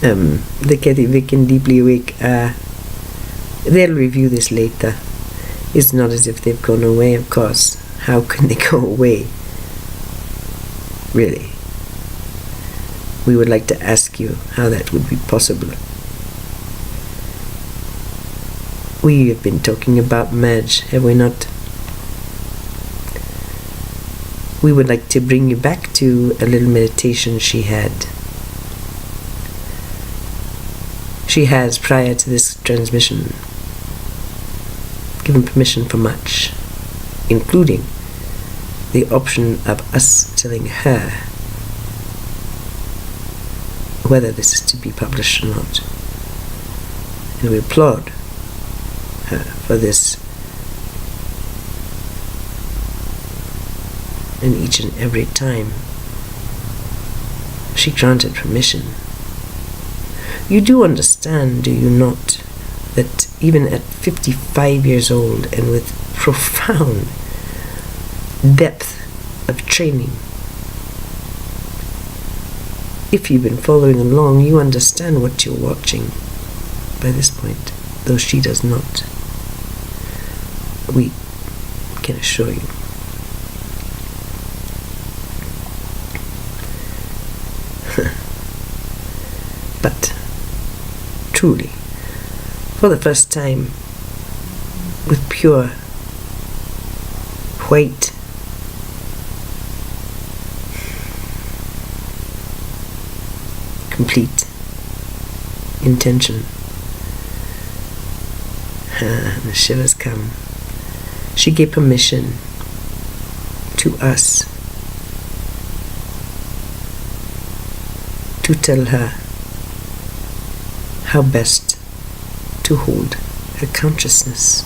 the Ketivik and Deeply Awake, they'll review this later. It's not as if they've gone away, of course. How can they go away? Really. We would like to ask you how that would be possible. We have been talking about Madge, have we not? We would like to bring you back to a little meditation she had. She has, prior to this transmission, given permission for much, including the option of us telling her whether this is to be published or not. And we applaud her for this. And each and every time she granted permission. You do understand, do you not, that even at 55 years old and with profound depth of training, if you've been following along, you understand what you're watching by this point, though she does not. We can assure you. But truly, for the first time, with pure white complete intention, the shivers come. She gave permission to us to tell her how best to hold her consciousness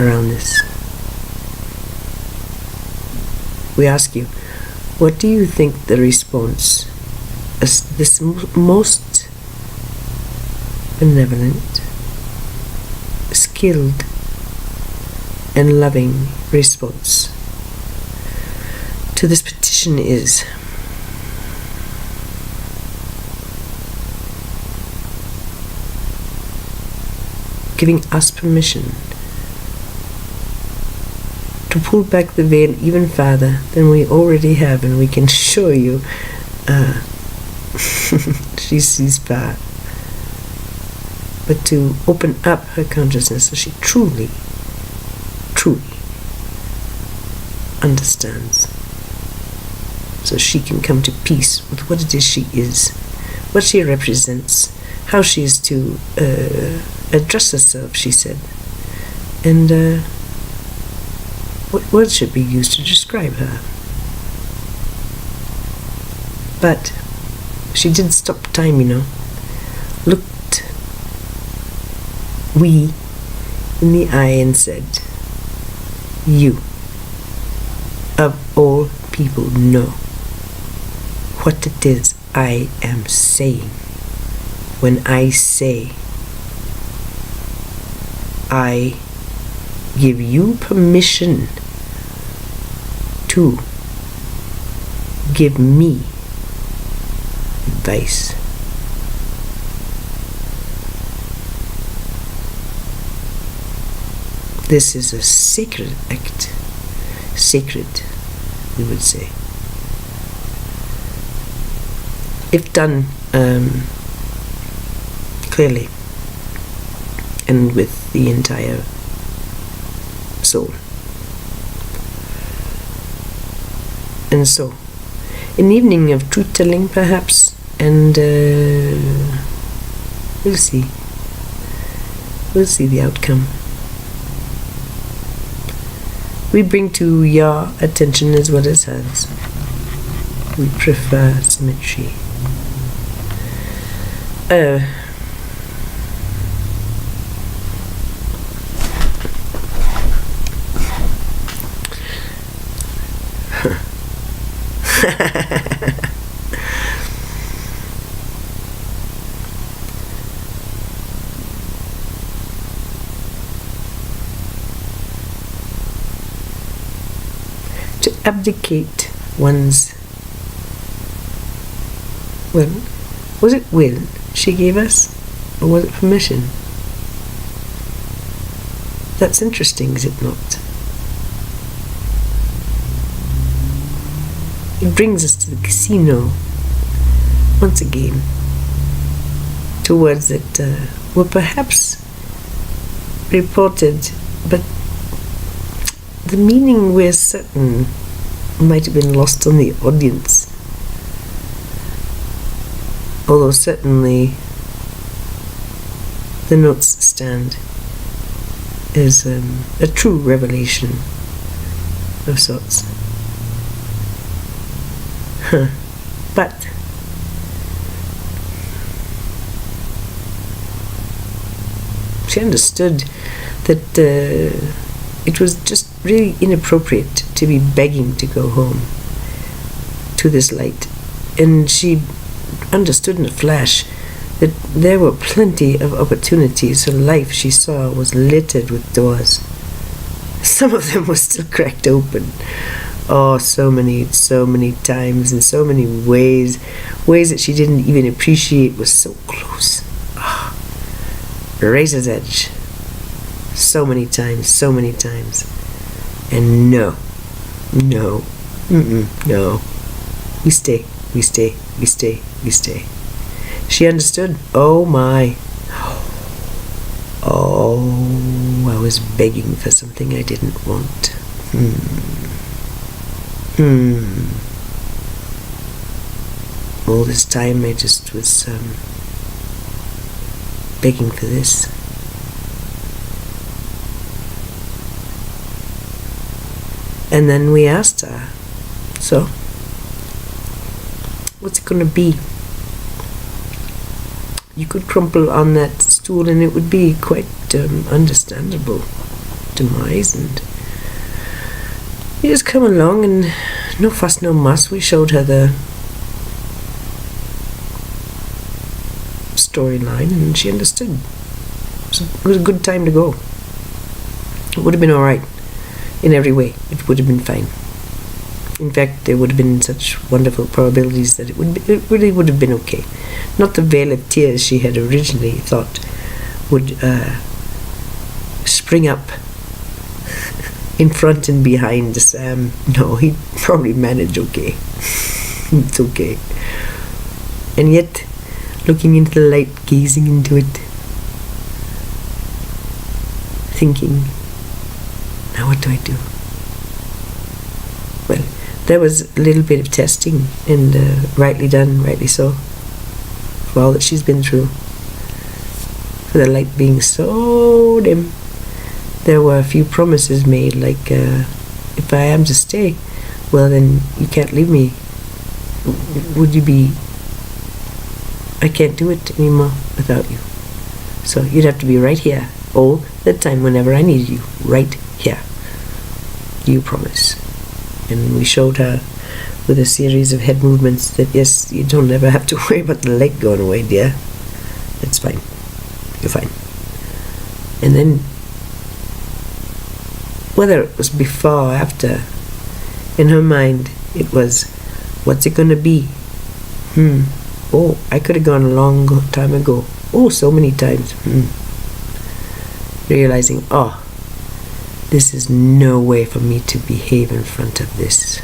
around this. We ask you, what do you think the response as this most benevolent, skilled, and loving response to this petition is? Giving us permission to pull back the veil even farther than we already have, and we can show you she sees far, but to open up her consciousness so she truly understands, so she can come to peace with what it is she is, what she represents, how she is to address herself, she said, and what words should be used to describe her. But she did stop time, looked we in the eye and said, you of all people know what it is I am saying when I say I give you permission to give me advice. This is a sacred act. Sacred, we would say. If done clearly and with the entire soul. And so, an evening of truth-telling perhaps, and we'll see. We'll see the outcome. We bring to your attention as well as hers. We prefer symmetry. To abdicate one's, well, was it will? she gave us? Or was it permission? That's interesting, is it not? It brings us to the casino once again, to words that were perhaps reported, but the meaning, we're certain, might have been lost on the audience. Although certainly the notes stand as a true revelation of sorts. But she understood that it was just really inappropriate to be begging to go home to this light, and she understood in a flash that there were plenty of opportunities. Her life, she saw, was littered with doors. Some of them were still cracked open. Oh, so many times, in so many ways that she didn't even appreciate was so close. Oh, razor's edge. So many times. And no. We stay. She understood. Oh my. Oh, I was begging for something I didn't want. All this time I just was begging for this. And then we asked her, so, what's it going to be? You could crumple on that stool and it would be quite understandable demise, and you just come along and no fuss, no muss. We showed her the storyline and she understood. So it was a good time to go. It would have been alright in every way. It would have been fine. In fact, there would have been such wonderful probabilities that it really would have been okay. Not the veil of tears she had originally thought would spring up in front and behind Sam. No, he'd probably manage okay. It's okay. And yet, looking into the light, gazing into it, thinking, now what do I do? Well, there was a little bit of testing, and rightly done, rightly so, for all that she's been through. For the light being so dim, there were a few promises made, like, if I am to stay, well then you can't leave me. Would you be... I can't do it anymore without you. So you'd have to be right here all the time whenever I need you. Right here. You promise. And we showed her with a series of head movements that, yes, you don't ever have to worry about the light going away, dear. It's fine. You're fine. And then, whether it was before or after, in her mind, it was, what's it going to be? Oh, I could have gone a long time ago. Oh, so many times. Realizing, oh, this is no way for me to behave in front of this.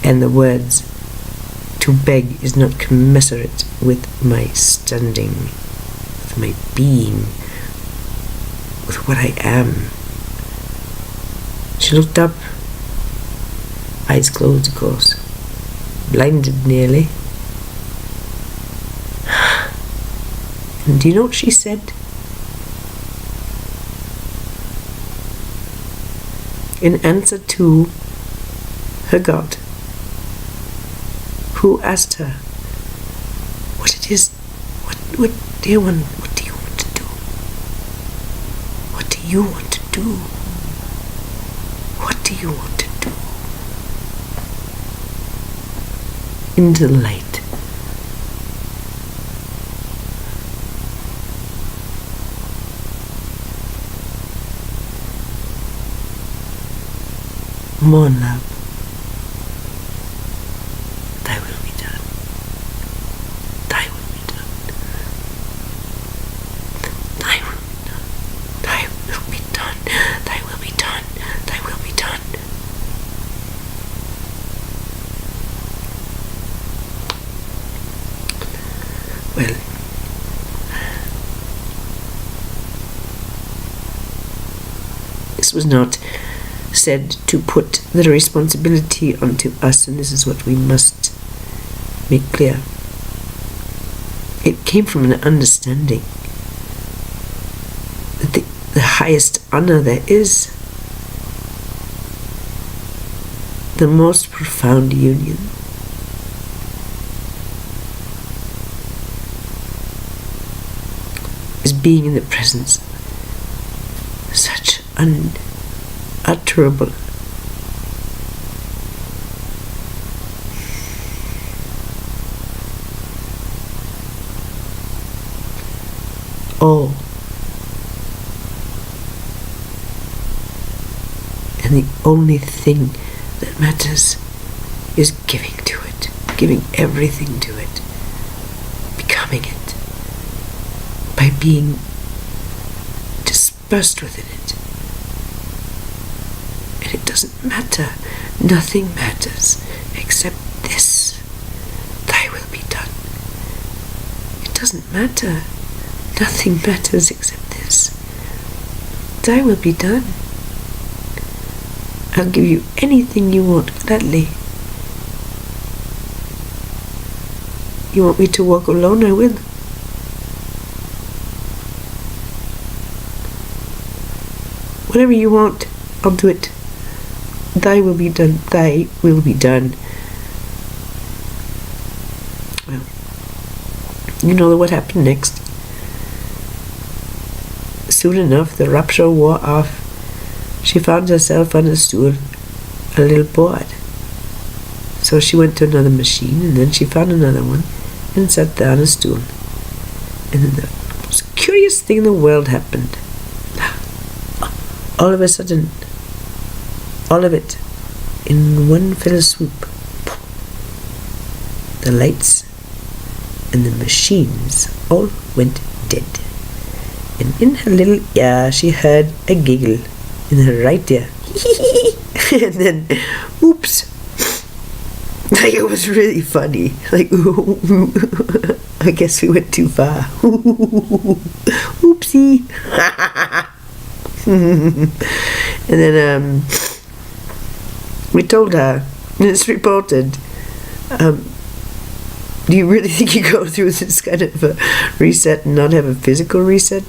And the words, to beg is not commensurate with my standing, with my being, with what I am. She looked up, eyes closed, of course, blinded nearly. And do you know what she said? In answer to her God, who asked her, what it is, what dear one, what do you want to do? What do you want to do? What do you want to do? Into the light. More love. Thy will be done. Thy will be done. well, this was not said to put the responsibility onto us, and this is what we must make clear. It came from an understanding that the highest honor there is, the most profound union, is being in the presence of such unutterable awe. And the only thing that matters is giving to it, giving everything to it, becoming it, by being dispersed within it. And it doesn't matter, nothing matters except this, thy will be done. It doesn't matter, nothing matters except this, thy will be done. I'll give you anything you want gladly. You want me to walk alone? I will. Whatever you want, I'll do it. Thy will be done. Thy will be done. Well, you know what happened next. Soon enough, the rapture wore off. She found herself on a stool, a little bored. So she went to another machine, and then she found another one, and sat there on a stool. And then the most curious thing in the world happened. All of a sudden, all of it, in one fell swoop, the lights and the machines all went dead. And in her little ear, she heard a giggle in her right ear. And then, oops. Like, it was really funny. Like, I guess we went too far. Oopsie. And then we told her, and it's reported, do you really think you go through this kind of a reset and not have a physical reset?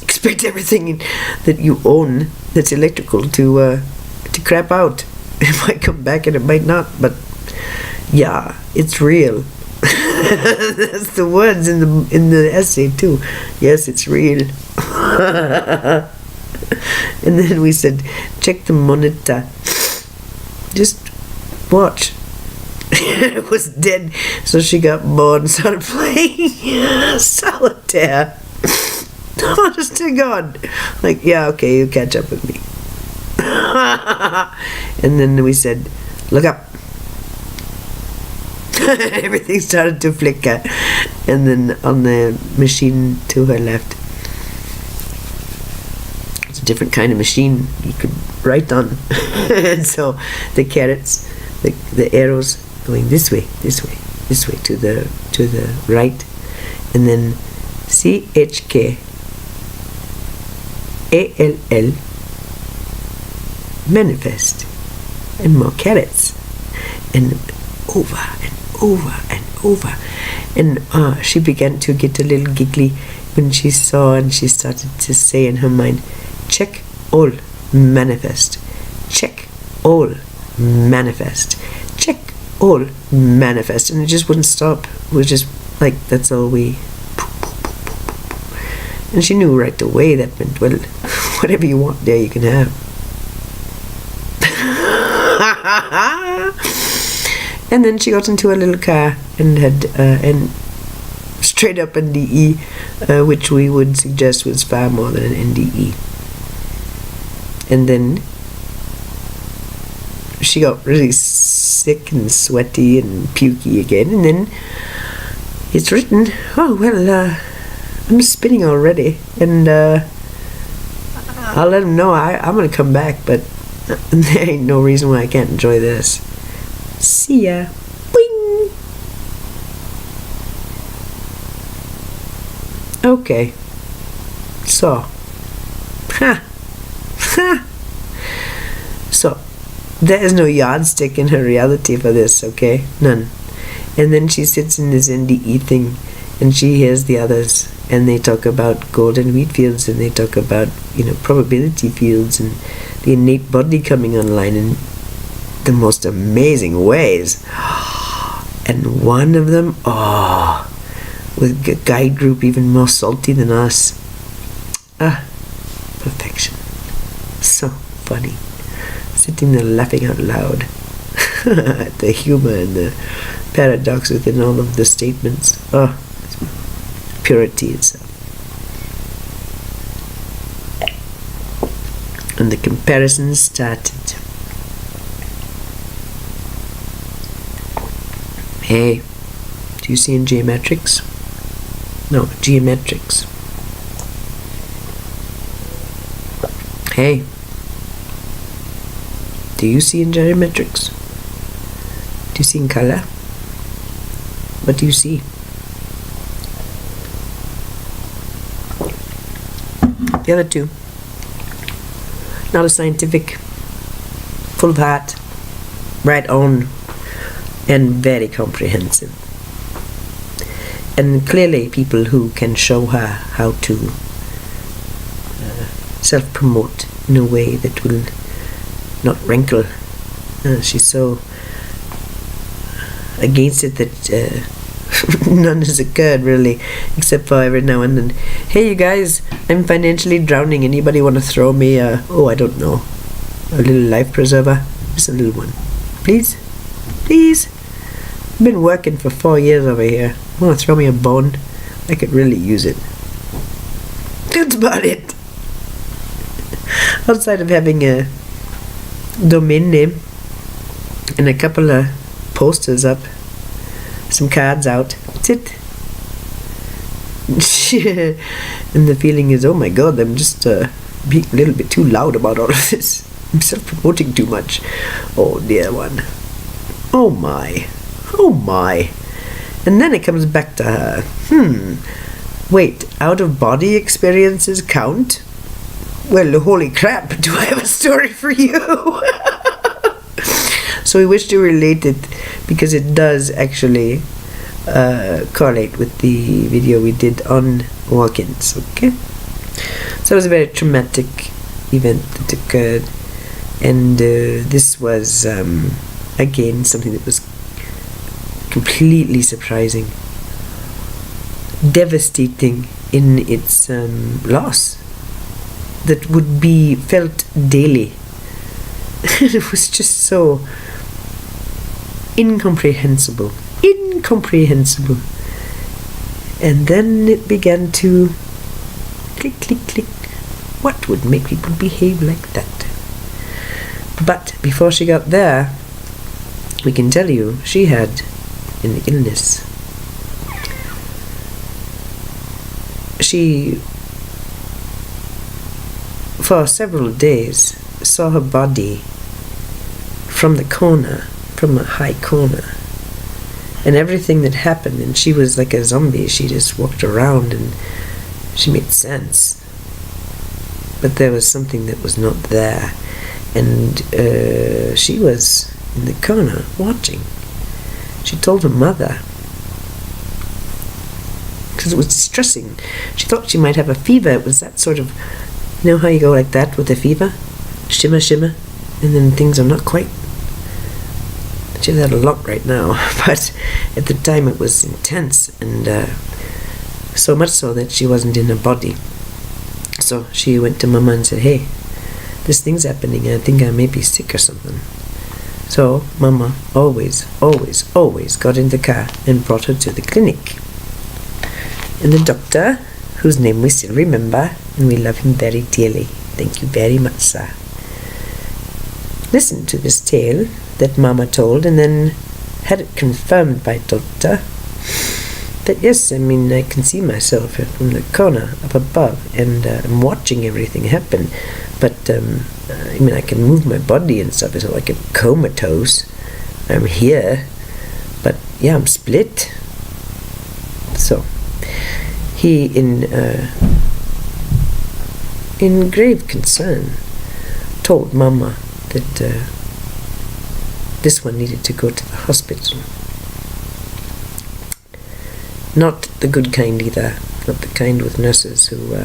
Expect everything that you own that's electrical to crap out. It might come back and it might not, but yeah, it's real. That's the words in the essay too. Yes, it's real. And then we said, check the monitor. Just watch. It was dead, so she got bored and started playing solitaire. Honest to God. Like, yeah, okay, you catch up with me. And then we said, look up. Everything started to flicker. And then on the machine to her left, it's a different kind of machine you could write on. And so the carrots, the arrows going this way to the right, and then CHK ALL manifest, and more carrots, and over and over and over. And she began to get a little giggly when she saw, and she started to say in her mind, check all manifest, check all manifest, check all manifest. And it just wouldn't stop. It was just like, that's all we. And she knew right away that meant, well, whatever you want there you can have. And then she got into a little car and had and straight up NDE, which we would suggest was far more than an NDE. And then she got really sick and sweaty and pukey again. And then it's written, oh well, I'm spinning already, and I'll let him know I'm gonna come back, but there ain't no reason why I can't enjoy this. See ya. Boing. Okay. So. Ha! Ha! So, there is no yardstick in her reality for this, okay? None. And then she sits in this NDE thing, and she hears the others, and they talk about golden wheat fields, and they talk about, probability fields, and the innate body coming online in the most amazing ways. And one of them, with a guide group even more salty than us. Perfection. So funny. Sitting there laughing out loud at the humor and the paradox within all of the statements. It's purity itself. And the comparison started. Hey, do you see in geometrics? No, geometrics. Hey, do you see in geometrics? Do you see in color? What do you see? The other two. Not a scientific, full of heart, right on, and very comprehensive. And clearly people who can show her how to self-promote in a way that will not rankle. She's so against it that none has occurred really, except for every now and then. Hey you guys, I'm financially drowning. Anybody want to throw me I don't know, a little life preserver? Just a little one. Please? Please? I've been working for 4 years over here. Want to throw me a bone? I could really use it. That's about it. Outside of having a domain name and a couple of posters up, some cards out, that's it. And the feeling is, oh my god, I'm just being a little bit too loud about all of this. I'm self-promoting too much. Oh dear one. Oh my. Oh my. And then it comes back to her. Wait, out-of-body experiences count? Well, holy crap, do I have a story for you? So we wish to relate it because it does actually correlate with the video we did on walk-ins, okay? So it was a very traumatic event that occurred, and this was, again, something that was completely surprising, devastating in its loss, that would be felt daily. It was just so incomprehensible. And then it began to click, click, click. What would make people behave like that? But before she got there, we can tell you she had an illness. She, for several days, saw her body from the corner, from a high corner, and everything that happened, and she was like a zombie. She just walked around and she made sense, but there was something that was not there, and she was in the corner watching. She told her mother because it was distressing. She thought she might have a fever. It was that sort of, you know how you go like that with a fever? Shimmer, shimmer, and then things are not quite. She has that a lot right now, but at the time it was intense, and so much so that she wasn't in her body. So she went to Mama and said, hey, this thing's happening, I think I may be sick or something. So Mama always got in the car and brought her to the clinic. And the doctor, whose name we still remember, and we love him very dearly, thank you very much, sir, listened to this tale that Mama told, and then had it confirmed by Doctor that yes, I mean, I can see myself from the corner up above, and I'm watching everything happen, but I mean, I can move my body and stuff. It's not like I'm comatose. I'm here, but yeah, I'm split. So He, in grave concern, told Mama that this one needed to go to the hospital. Not the good kind either, not the kind with nurses who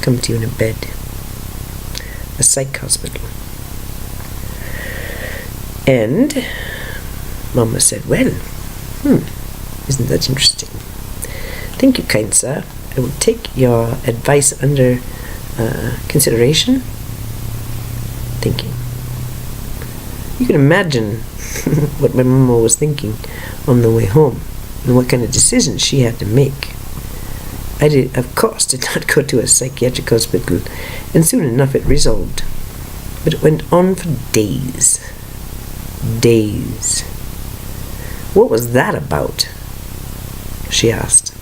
come to you in a bed. A psych hospital. And Mama said, well, isn't that interesting? Thank you, kind sir. I will take your advice under consideration. Thank you. You can imagine what my mama was thinking on the way home and what kind of decisions she had to make. I did, of course, did not go to a psychiatric hospital, and soon enough it resolved. But it went on for days. Days. What was that about? She asked.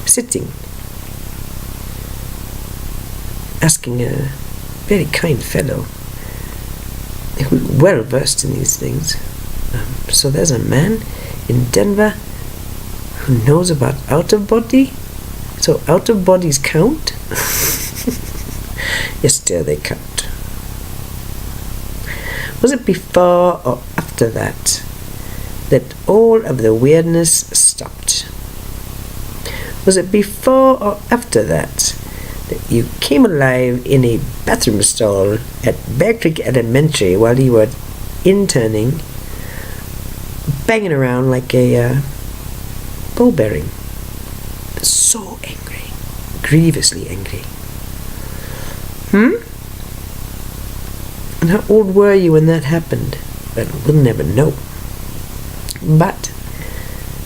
Sitting, asking a very kind fellow who was well versed in these things. So there's a man in Denver who knows about out-of-body? So out-of-bodies count? Yes, dear, they count. Was it before or after that all of the weirdness stopped? Was it before or after that you came alive in a bathroom stall at Bear Creek Elementary while you were interning, banging around like a ball bearing? So angry, grievously angry. And how old were you when that happened? Well, we'll never know. But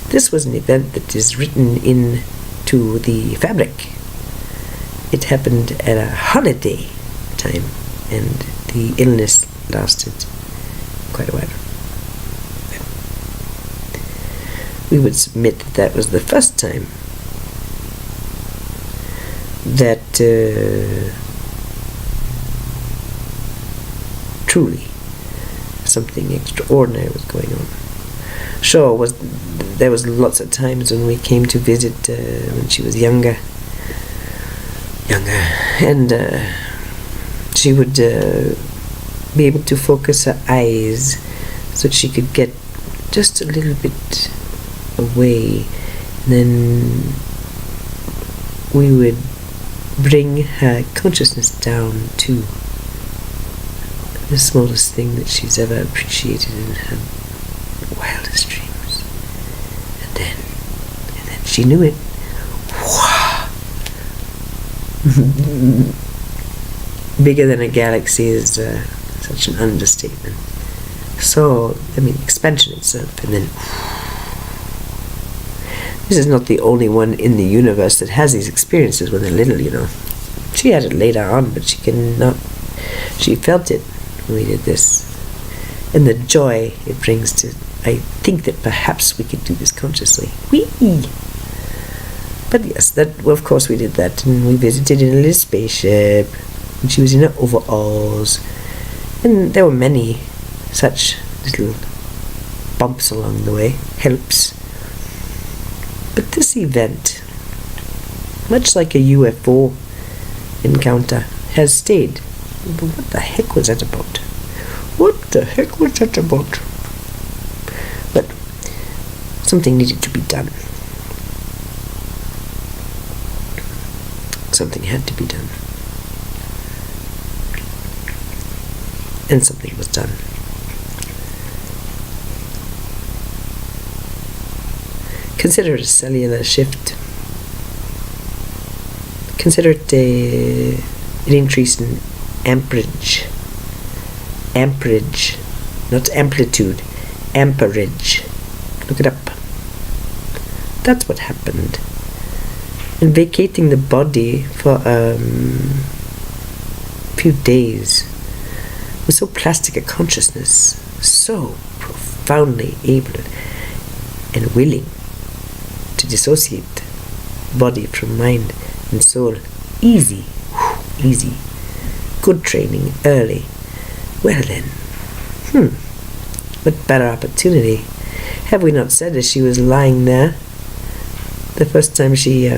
this was an event that is written into the fabric. It happened at a holiday time, and the illness lasted quite a while. We would submit that was the first time that truly something extraordinary was going on. Sure, there was lots of times when we came to visit when she was younger, and she would be able to focus her eyes so that she could get just a little bit away, and then we would bring her consciousness down to the smallest thing that she's ever appreciated in her wildest dreams. And then she knew it. Bigger than a galaxy is such an understatement. So, expansion itself, and then this is not the only one in the universe that has these experiences when they're little, you know. She had it later on, but she felt it when we did this. And the joy it brings to, I think that perhaps we could do this consciously. Whee! But yes, of course we did that, and we visited in a little spaceship, and she was in her overalls, and there were many such little bumps along the way, helps. But this event, much like a UFO encounter, has stayed. But what the heck was that about? What the heck was that about? But something needed to be done. Something had to be done. And something was done. Consider it a cellular shift. Consider it an increase in amperage. Amperage, not amplitude. Amperage. Look it up. That's what happened. And vacating the body for a few days with so plastic a consciousness, so profoundly able and willing to dissociate body from mind and soul. Easy. Good training, early. Well then, what better opportunity? Have we not said as she was lying there, the first time she,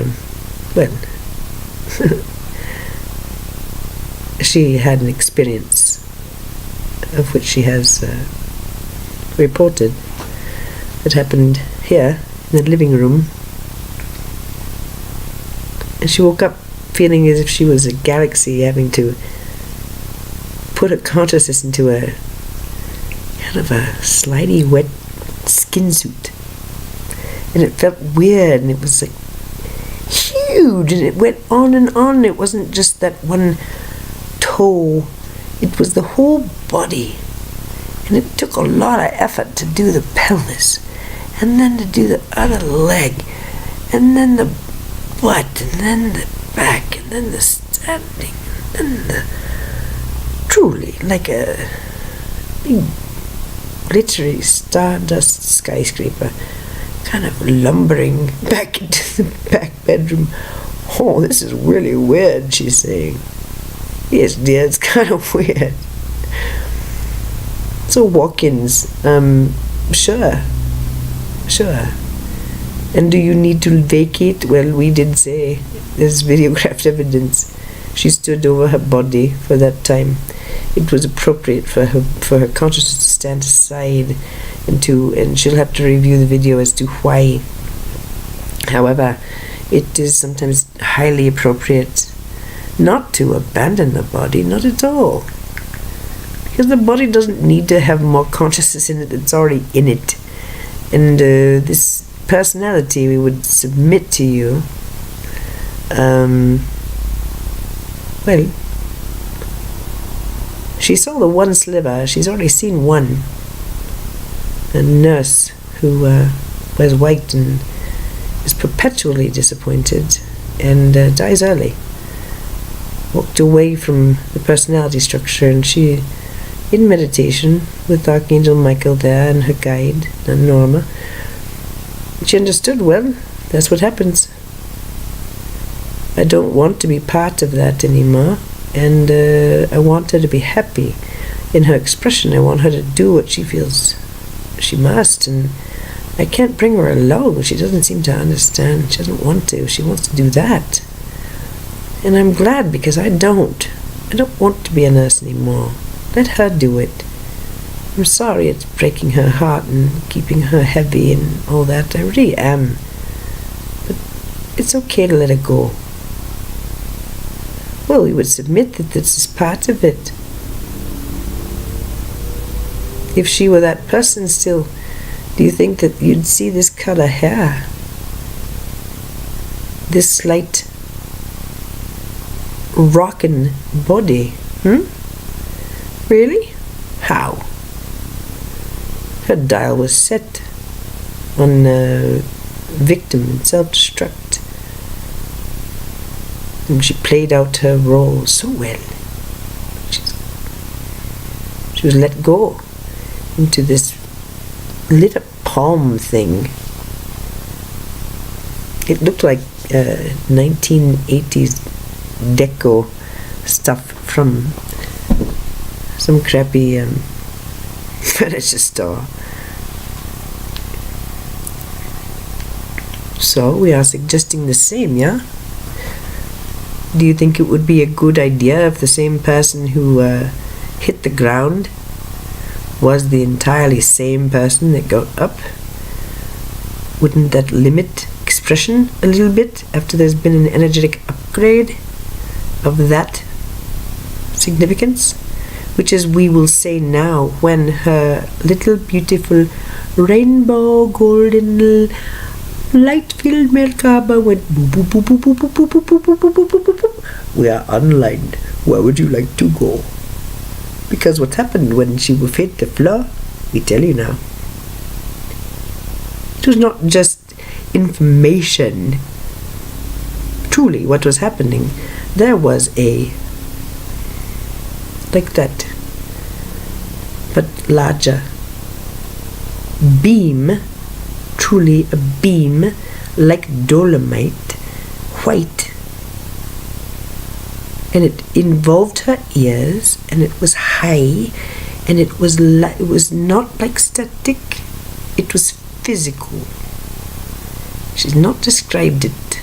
she had an experience of which she has reported. It happened here in the living room, and she woke up feeling as if she was a galaxy, having to put her consciousness into a kind of a slidey, wet skin suit, and it felt weird, and it was like huge, and it went on and on. It wasn't just that one toe, it was the whole body, and it took a lot of effort to do the pelvis, and then to do the other leg, and then the butt, and then the back, and then the standing, and then the truly like a big glittery stardust skyscraper kind of lumbering back into the back bedroom. Oh, this is really weird, she's saying. Yes, dear, it's kind of weird. So walk-ins, sure. And do you need to vacate? Well, we did say there's videographed evidence. She stood over her body for that time. It was appropriate for her consciousness to stand aside, and she'll have to review the video as to why. However, it is sometimes highly appropriate not to abandon the body, not at all. Because the body doesn't need to have more consciousness in it, it's already in it. And this personality, we would submit to you, she saw the one sliver, she's already seen one. A nurse who wears white and is perpetually disappointed and dies early. Walked away from the personality structure, and she, in meditation with Archangel Michael there and her guide, Norma, she understood, well, that's what happens. I don't want to be part of that anymore, and I want her to be happy in her expression. I want her to do what she feels she must, and I can't bring her along. She doesn't seem to understand. She doesn't want to. She wants to do that. And I'm glad, because I don't want to be a nurse anymore. Let her do it. I'm sorry it's breaking her heart and keeping her heavy and all that. I really am. But it's okay to let it go. Well, we would submit that this is part of it. If she were that person still, do you think that you'd see this color hair? This slight rockin' body? Really? How? Her dial was set on victim and self-destruct. And she played out her role so well. She was let go into this lit up palm thing. It looked like 1980s deco stuff from some crappy furniture store. So we are suggesting the same, yeah? Do you think it would be a good idea if the same person who hit the ground was the entirely same person that got up? Wouldn't that limit expression a little bit after there's been an energetic upgrade of that significance? Which is, we will say now, when her little beautiful rainbow golden light-filled Merkaba went boop boop boop boop boop boop boop boop boop boop boop boop boop. We are unlined. Where would you like to go? Because what happened when she would hit the floor, we tell you now. It was not just information. Truly, what was happening, there was a, like that, but larger beam, truly a beam, like dolomite, white. And it involved her ears, and it was high, and it was not like static, it was physical. She's not described it.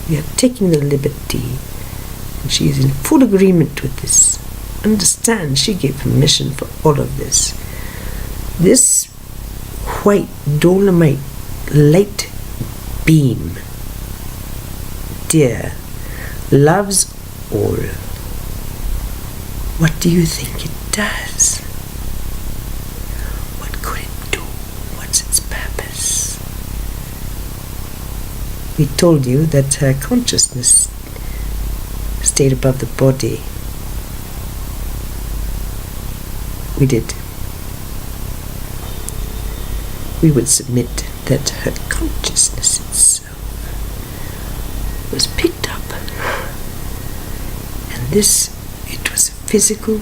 We are taking the liberty, and she is in full agreement with this. Understand, she gave permission for all of this. This white dolomite light beam, dear, loves all. What do you think it does? What could it do? What's its purpose? We told you that her consciousness stayed above the body. We did. We would submit that her consciousness itself was picked up, and this, it was a physical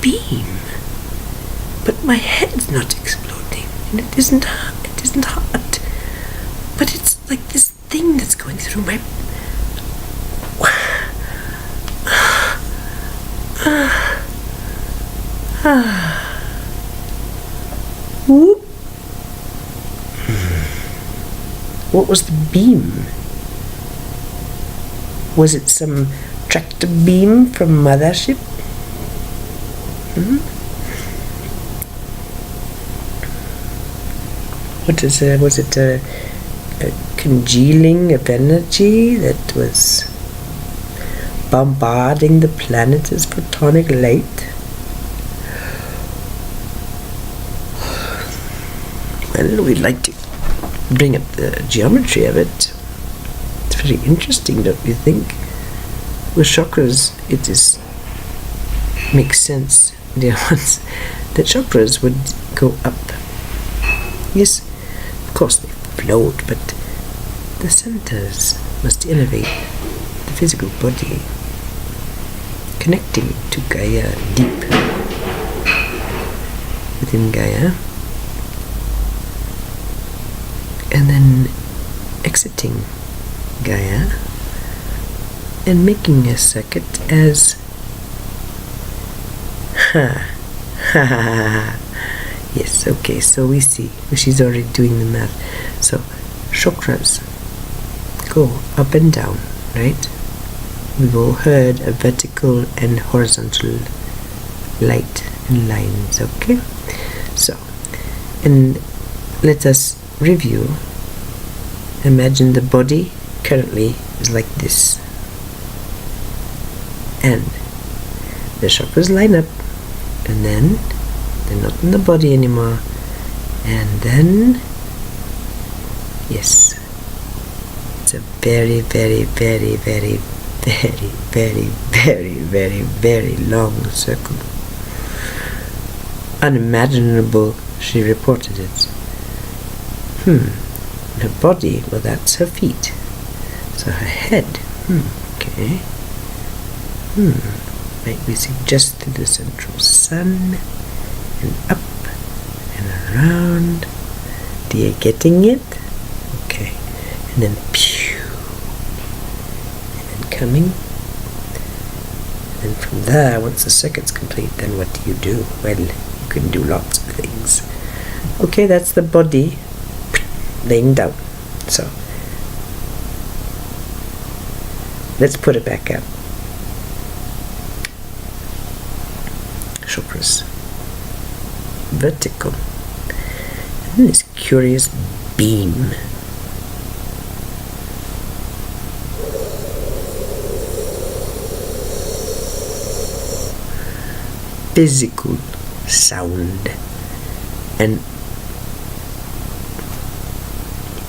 beam. But my head's not exploding, and it isn't hot, but it's like this thing that's going through my Whoop. What was the beam? Was it some tractor beam from Mothership? Was it a congealing of energy that was bombarding the planet as photonic light? Well, we'd like to bring up the geometry of it. It's very interesting, don't you think? With chakras, it makes sense, dear ones, that chakras would go up. Yes, of course they float, but the centers must elevate the physical body, connecting to Gaia deep within Gaia, and then exiting Gaia and making a circuit as yes, okay, so we see, she's already doing the math. So chakras go up and down, right? We've all heard a vertical and horizontal light and lines, okay? So, and let us review. Imagine the body currently is like this, and the chakras line up, and then they're not in the body anymore, and then yes, it's a very, very, very, very, very, very, very, very, very long circle. Unimaginable, she reported it. Her body, well, that's her feet. So her head, okay. Might we suggest to the central sun, and up and around. Do you getting it? Okay. And then pew. And then coming. And from there, once the circuit's complete, then what do? Well, you can do lots of things. Okay, that's the body laying down. So let's put it back up. Chakras, vertical, and this curious beam. Physical sound and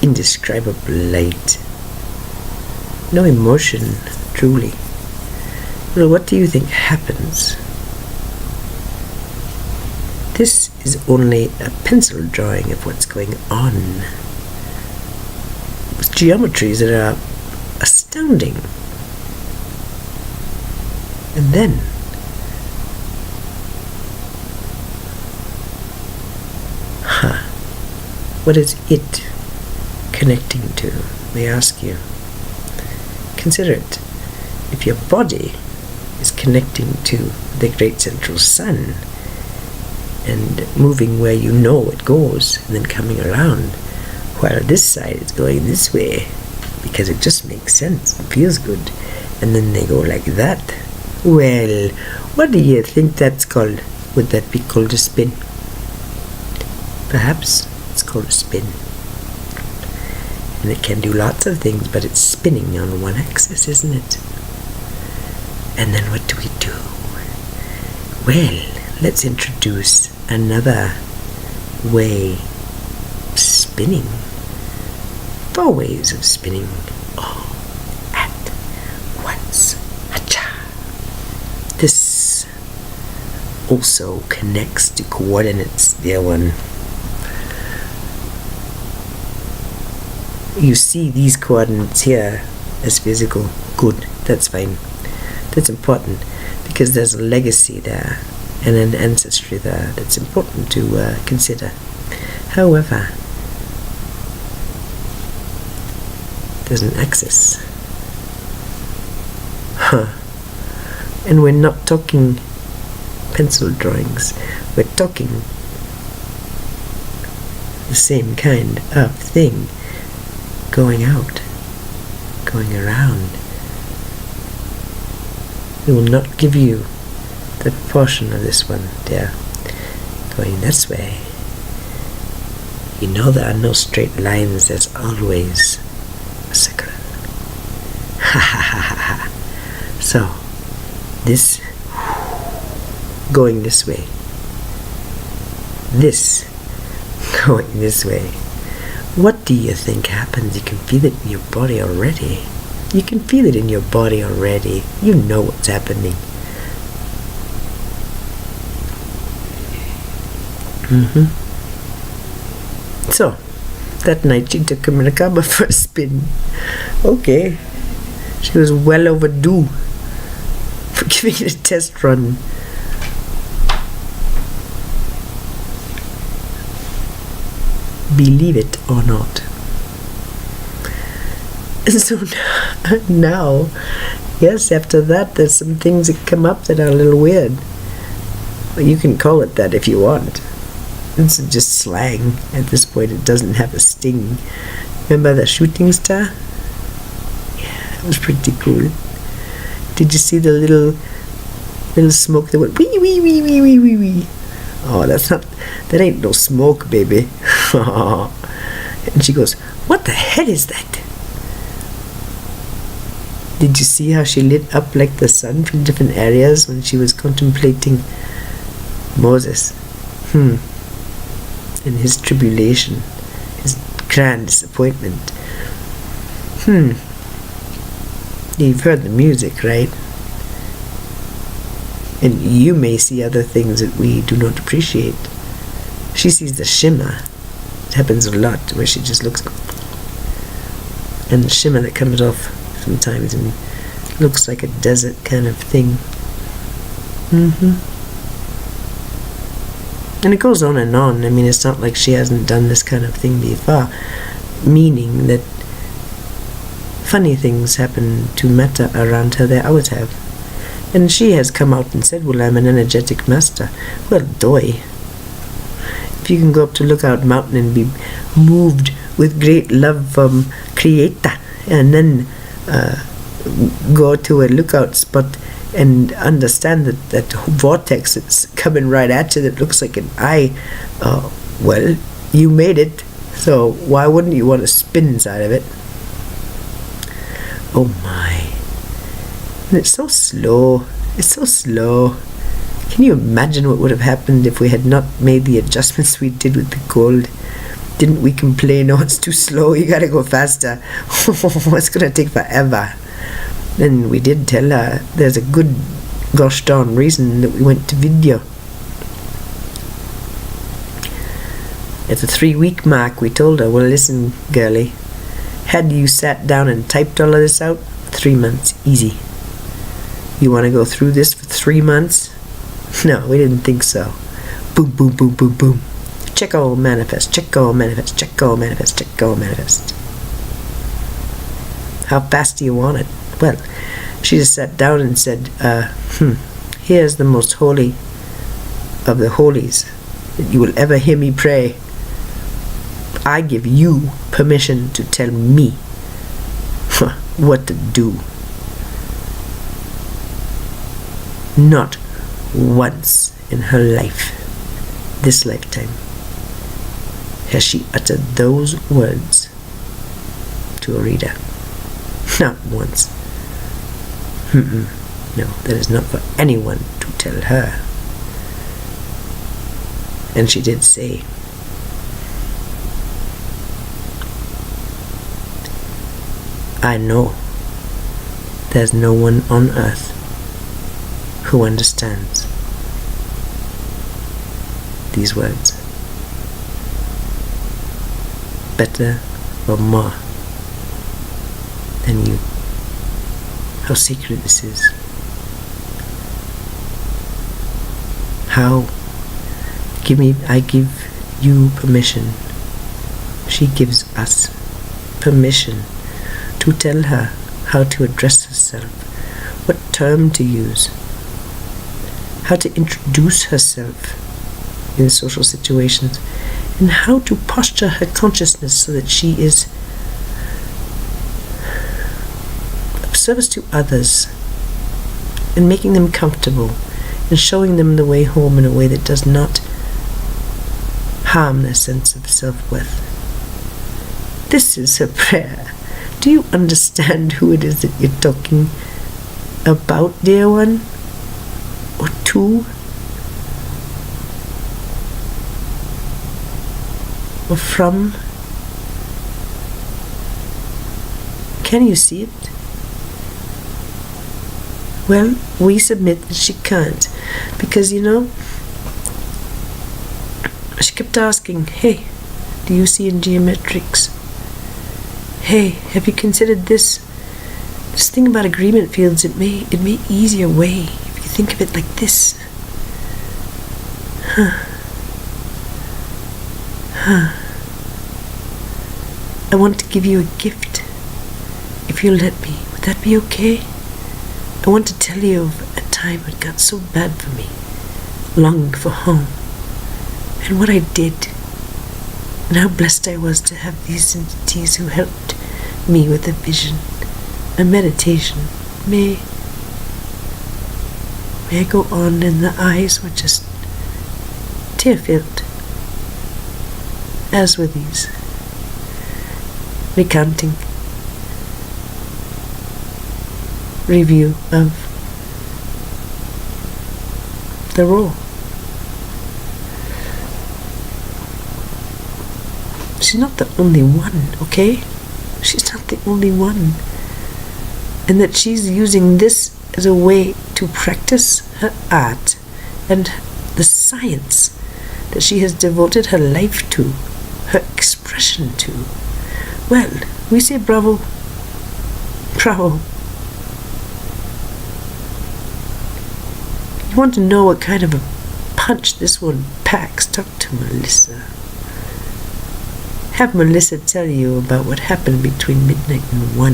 indescribable light. No emotion, truly. Well, what do you think happens? This is only a pencil drawing of what's going on, with geometries that are astounding. And then what is it connecting to? May I ask you? Consider it. If your body is connecting to the great central sun and moving where you know it goes and then coming around, while this side is going this way, because it just makes sense, it feels good. And then they go like that. Well, what do you think that's called? Would that be called a spin? Perhaps it's called a spin. And it can do lots of things, but it's spinning on one axis, isn't it? And then what do we do? Well, let's introduce another way of spinning. 4 ways of spinning all at once. Hacha! This also connects to coordinates, dear one. You see these coordinates here as physical. Good, that's fine. That's important because there's a legacy there and an ancestry there that's important to consider. However, there's an axis. And we're not talking pencil drawings. We're talking the same kind of thing. Going out, going around. It will not give you the portion of this one, dear. Going this way. You know there are no straight lines, there's always a circle. Ha ha ha ha ha. So, this going this way. This going this way. What do you think happens? You can feel it in your body already. You can feel it in your body already. You know what's happening. So, that night she took him in a cab for a spin. Okay. She was well overdue for giving it a test run. Believe it or not. And so now, yes, after that, there's some things that come up that are a little weird. Well, you can call it that if you want. It's just slang. At this point, it doesn't have a sting. Remember the shooting star? Yeah, it was pretty cool. Did you see the little smoke that went wee wee wee wee wee wee wee? Oh, that ain't no smoke, baby. And she goes, what the hell is that? Did you see how she lit up like the sun from different areas when she was contemplating Moses? And his tribulation, his grand disappointment. You've heard the music, right? And you may see other things that we do not appreciate. She sees the shimmer. It happens a lot where she just looks, and the shimmer that comes off sometimes and looks like a desert kind of thing. And it goes on and on. I mean, it's not like she hasn't done this kind of thing before, meaning that funny things happen to Metta around her. They always have. And she has come out and said, well, I'm an energetic master. Well, doy. If you can go up to Lookout Mountain and be moved with great love from Creator, and then go to a lookout spot and understand that vortex that's coming right at you that looks like an eye, well, you made it, so why wouldn't you want to spin inside of it? Oh my. And it's so slow. It's so slow. Can you imagine what would have happened if we had not made the adjustments we did with the gold? Didn't we complain, oh, it's too slow, you gotta go faster. It's gonna take forever. Then we did tell her there's a good gosh darn reason that we went to video. At the 3-week mark, we told her, well, listen, girlie, had you sat down and typed all of this out, 3 months, easy. You want to go through this for 3 months? No, we didn't think so. Boom, boom, boom, boom, boom. Check all manifest, check all manifest, check all manifest, check all manifest. How fast do you want it? Well, she just sat down and said, here's the most holy of the holies that you will ever hear me pray. I give you permission to tell me what to do. Not once in her life, this lifetime, has she uttered those words to Arita. Not once. No, that is not for anyone to tell her. And she did say, I know there's no one on earth who understands these words better or more than you. How sacred this is. How I give you permission. She gives us permission to tell her how to address herself, what term to use, how to introduce herself in social situations, and how to posture her consciousness so that she is of service to others and making them comfortable and showing them the way home in a way that does not harm their sense of self-worth. This is her prayer. Do you understand who it is that you're talking about, dear one? Or to? Or from? Can you see it? Well, we submit that she can't. Because, she kept asking, hey, do you see in geometrics? Hey, have you considered this thing about agreement fields? It may ease your way if you think of it like this. I want to give you a gift, if you'll let me. Would that be okay? I want to tell you of a time it got so bad for me, longing for home, and what I did, and how blessed I was to have these entities who helped me with a vision, a meditation. May I go on? And the eyes were just tear-filled, as were these, recounting review of the role. She's not the only one, okay? She's not the only one. And that she's using this as a way to practice her art and the science that she has devoted her life to, her expression to. Well, we say bravo. Bravo. You want to know what kind of a punch this one packs? Talk to Melissa. Have Melissa tell you about what happened between midnight and 1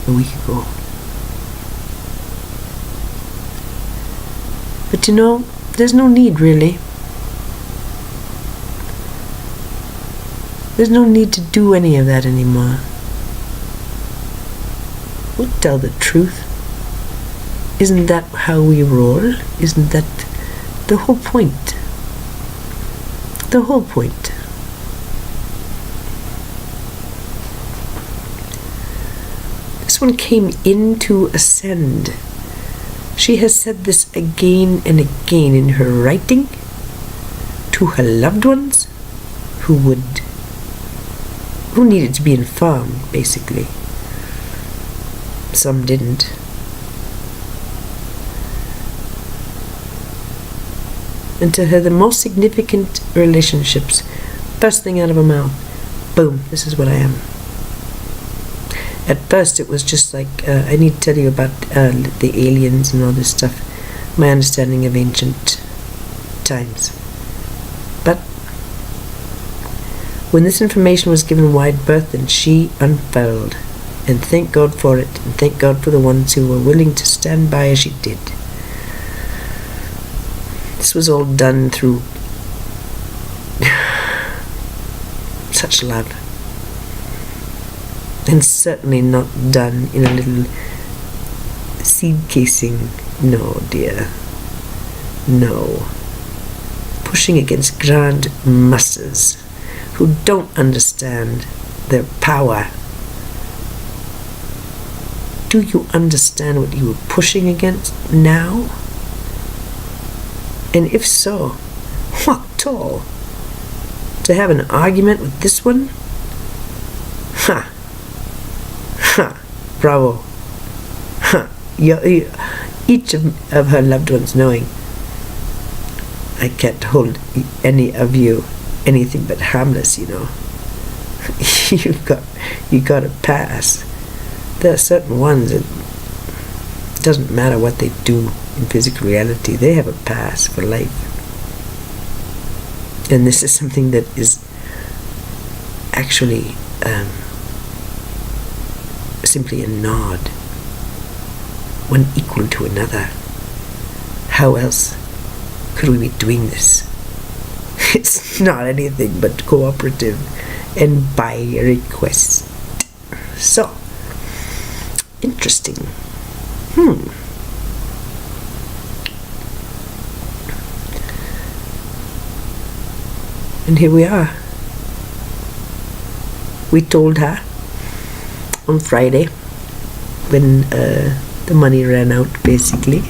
a week ago. But there's no need, really. There's no need to do any of that anymore. We'll tell the truth. Isn't that how we roll? Isn't that the whole point? The whole point. This one came in to ascend. She has said this again and again in her writing to her loved ones who needed to be informed, basically. Some didn't. And to her, the most significant relationships, first thing out of her mouth, boom, this is what I am. At first it was just like, I need to tell you about the aliens and all this stuff, my understanding of ancient times. But when this information was given wide berth, and she unfurled, and thank God for it, and thank God for the ones who were willing to stand by as she did. This was all done through such love. And certainly not done in a little seed casing. No, dear. No. Pushing against grand masses who don't understand their power. Do you understand what you were pushing against now? And if so, what all? To have an argument with this one? Ha! Ha! Bravo! Ha! Each of her loved ones knowing, I can't hold any of you anything but harmless, you know. you got to pass. There are certain ones that it doesn't matter what they do in physical reality, they have a pass for life. And this is something that is actually simply a nod, one equal to another. How else could we be doing this? It's not anything but cooperative and by request. So, interesting. And here we are. We told her on Friday when the money ran out, basically.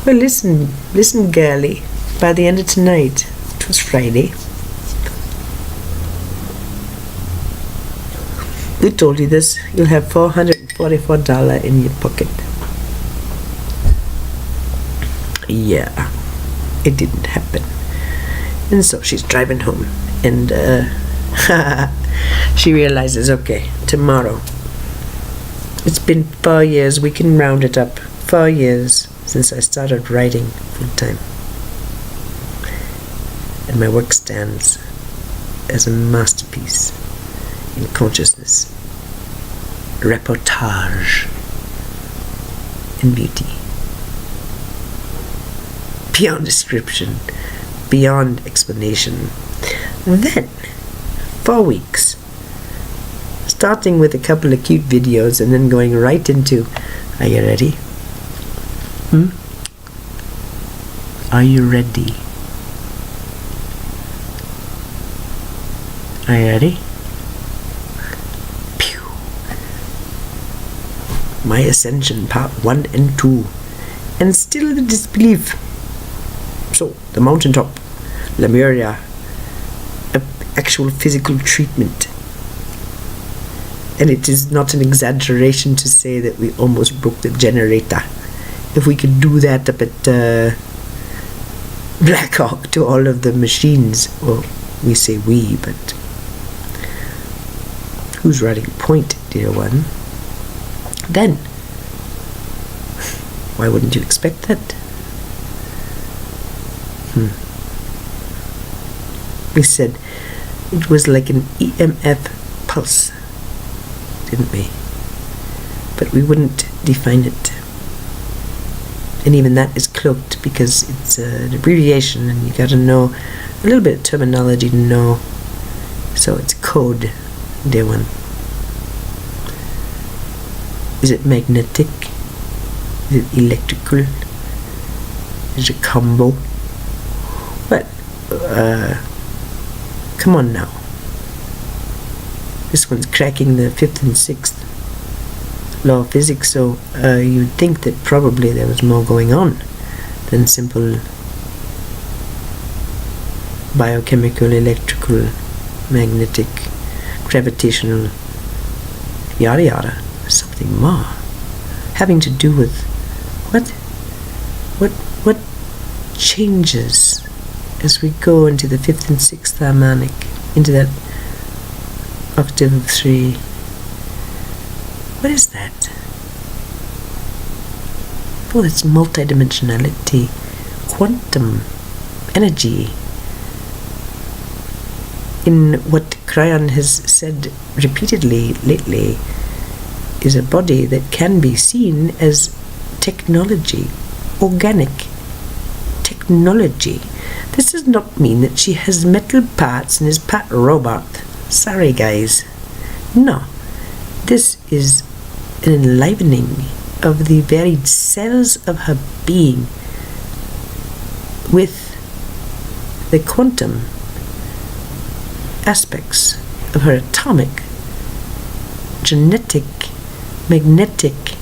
Well, listen, girlie. By the end of tonight, it was Friday, we told you this, you'll have $444 in your pocket. Yeah, it didn't happen. And so she's driving home, and she realizes, okay, tomorrow. It's been 4 years, we can round it up. 4 years since I started writing full time. And my work stands as a masterpiece in consciousness, reportage, and beauty. Beyond description, beyond explanation. Then, 4 weeks, starting with a couple of cute videos and then going right into, are you ready? Are you ready? Are you ready? Pew. My Ascension Part 1 and 2. And still the disbelief. So, the mountaintop, Lemuria, actual physical treatment. And it is not an exaggeration to say that we almost broke the generator. If we could do that up at Black Hawk to all of the machines, well, we say we, but who's writing point, dear one? Then, why wouldn't you expect that? We said it was like an EMF pulse, didn't we? But we wouldn't define it. And even that is cloaked because it's an abbreviation and you got to know a little bit of terminology to know. So it's code, dear one. Is it magnetic? Is it electrical? Is it a combo? But, come on now. This one's cracking the 5th and 6th law of physics, so you'd think that probably there was more going on than simple biochemical, electrical, magnetic, gravitational, yada yada. Something more. Having to do with what changes as we go into the 5th and 6th harmonic, into that octave of 3. What is that? Oh, it's multidimensionality, quantum energy. In what Cryon has said repeatedly lately, is a body that can be seen as technology, organic technology This does not mean that she has metal parts and is part robot. Sorry, guys. No. This is an enlivening of the varied cells of her being with the quantum aspects of her atomic, genetic, magnetic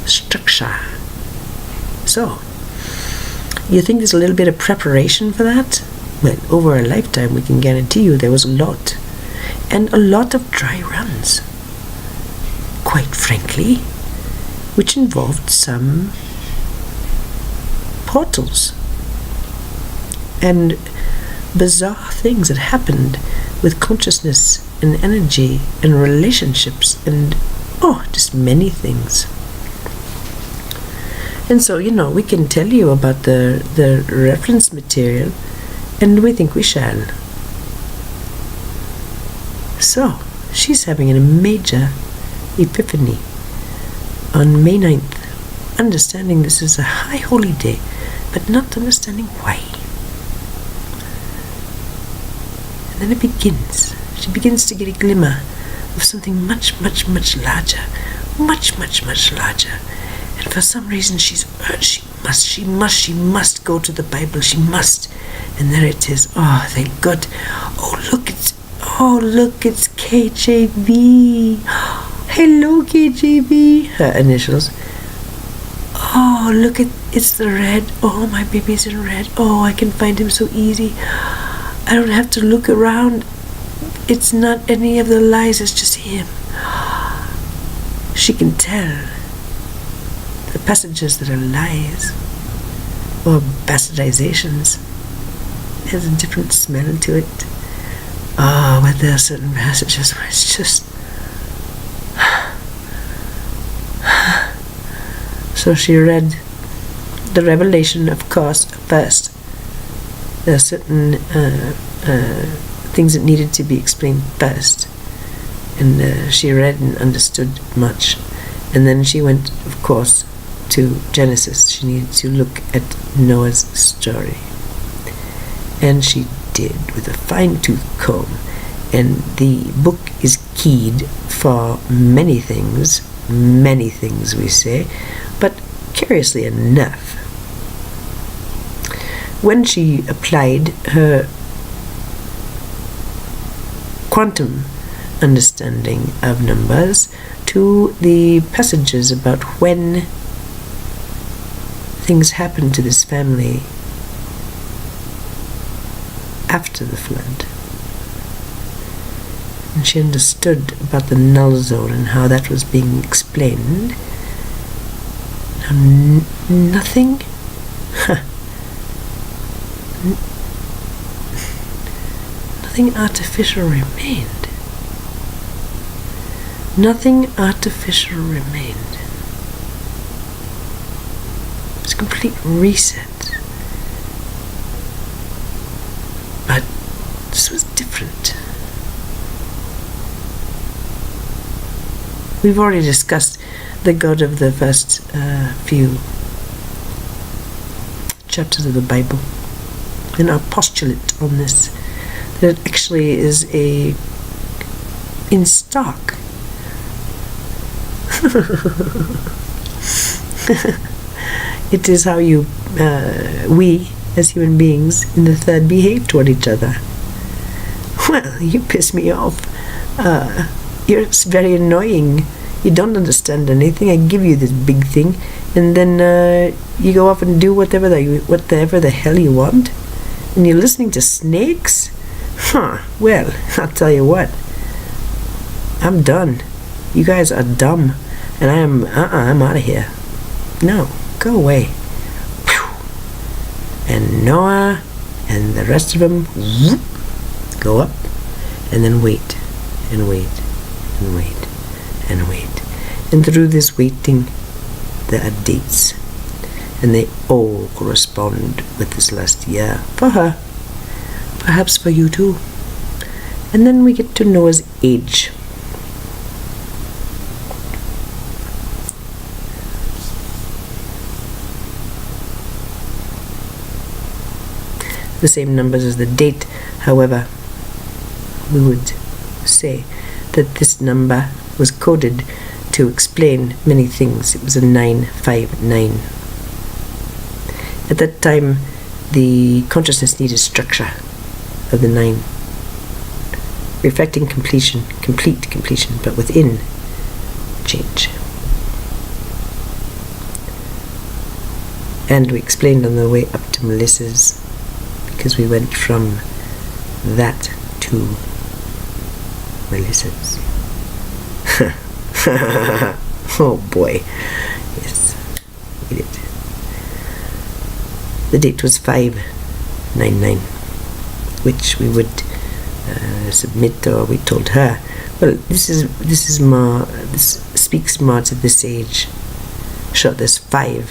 structure. So, you think there's a little bit of preparation for that? Well, over a lifetime, we can guarantee you there was a lot. And a lot of dry runs, quite frankly, which involved some portals and bizarre things that happened with consciousness and energy and relationships and just many things. And so, we can tell you about the reference material, and we think we shall. So, she's having a major epiphany on May 9th, understanding this is a high holy day, but not understanding why. And then it begins. She begins to get a glimmer of something much, much, much larger. Much, much, much larger. And for some reason she's urged, she must go to the Bible. She must. And there it is. Oh, thank God. Oh, look, it's KJV. Hello, KJV. Her initials. Oh, look, it's the red. Oh, my baby's in red. Oh, I can find him so easy. I don't have to look around. It's not any of the lies, it's just him. She can tell the passages that are lies or bastardizations. There's a different smell to it. But there are certain passages where it's just... So she read the Revelation, of course, first. There are certain things that needed to be explained first. And she read and understood much. And then she went, of course, to Genesis. She needed to look at Noah's story. And she did, with a fine-tooth comb. And the book is keyed for many things we say. But curiously enough, when she applied her quantum understanding of numbers to the passages about when things happened to this family after the flood, and she understood about the null zone and how that was being explained, nothing nothing artificial remained. Nothing artificial remained. It's a complete reset. But this was different. We've already discussed the God of the first few chapters of the Bible and our postulate on this, that it actually is in stock. It is how we as human beings in the third behave toward each other. Well, you piss me off. You're very annoying. You don't understand anything. I give you this big thing, and then you go off and do whatever the hell you want. And you're listening to snakes? Well, I'll tell you what. I'm done. You guys are dumb. And I'm out of here. No, go away. And Noah and the rest of them go up and then wait and wait and wait and wait. And through this waiting, there are dates. And they all correspond with this last year for her. Perhaps for you too. And then we get to Noah's age. the same numbers as the date. However, we would say that this number was coded to explain many things. It was a 959. At that time, the consciousness needed structure of the 9, reflecting completion, complete completion, but within change. And we explained on the way up to Melissa's, because we went from that to Melissa's. Oh boy. Yes, we did. The date was 599, which we would submit, or we told her, well, this speaks more to this age. Sure, there's 5,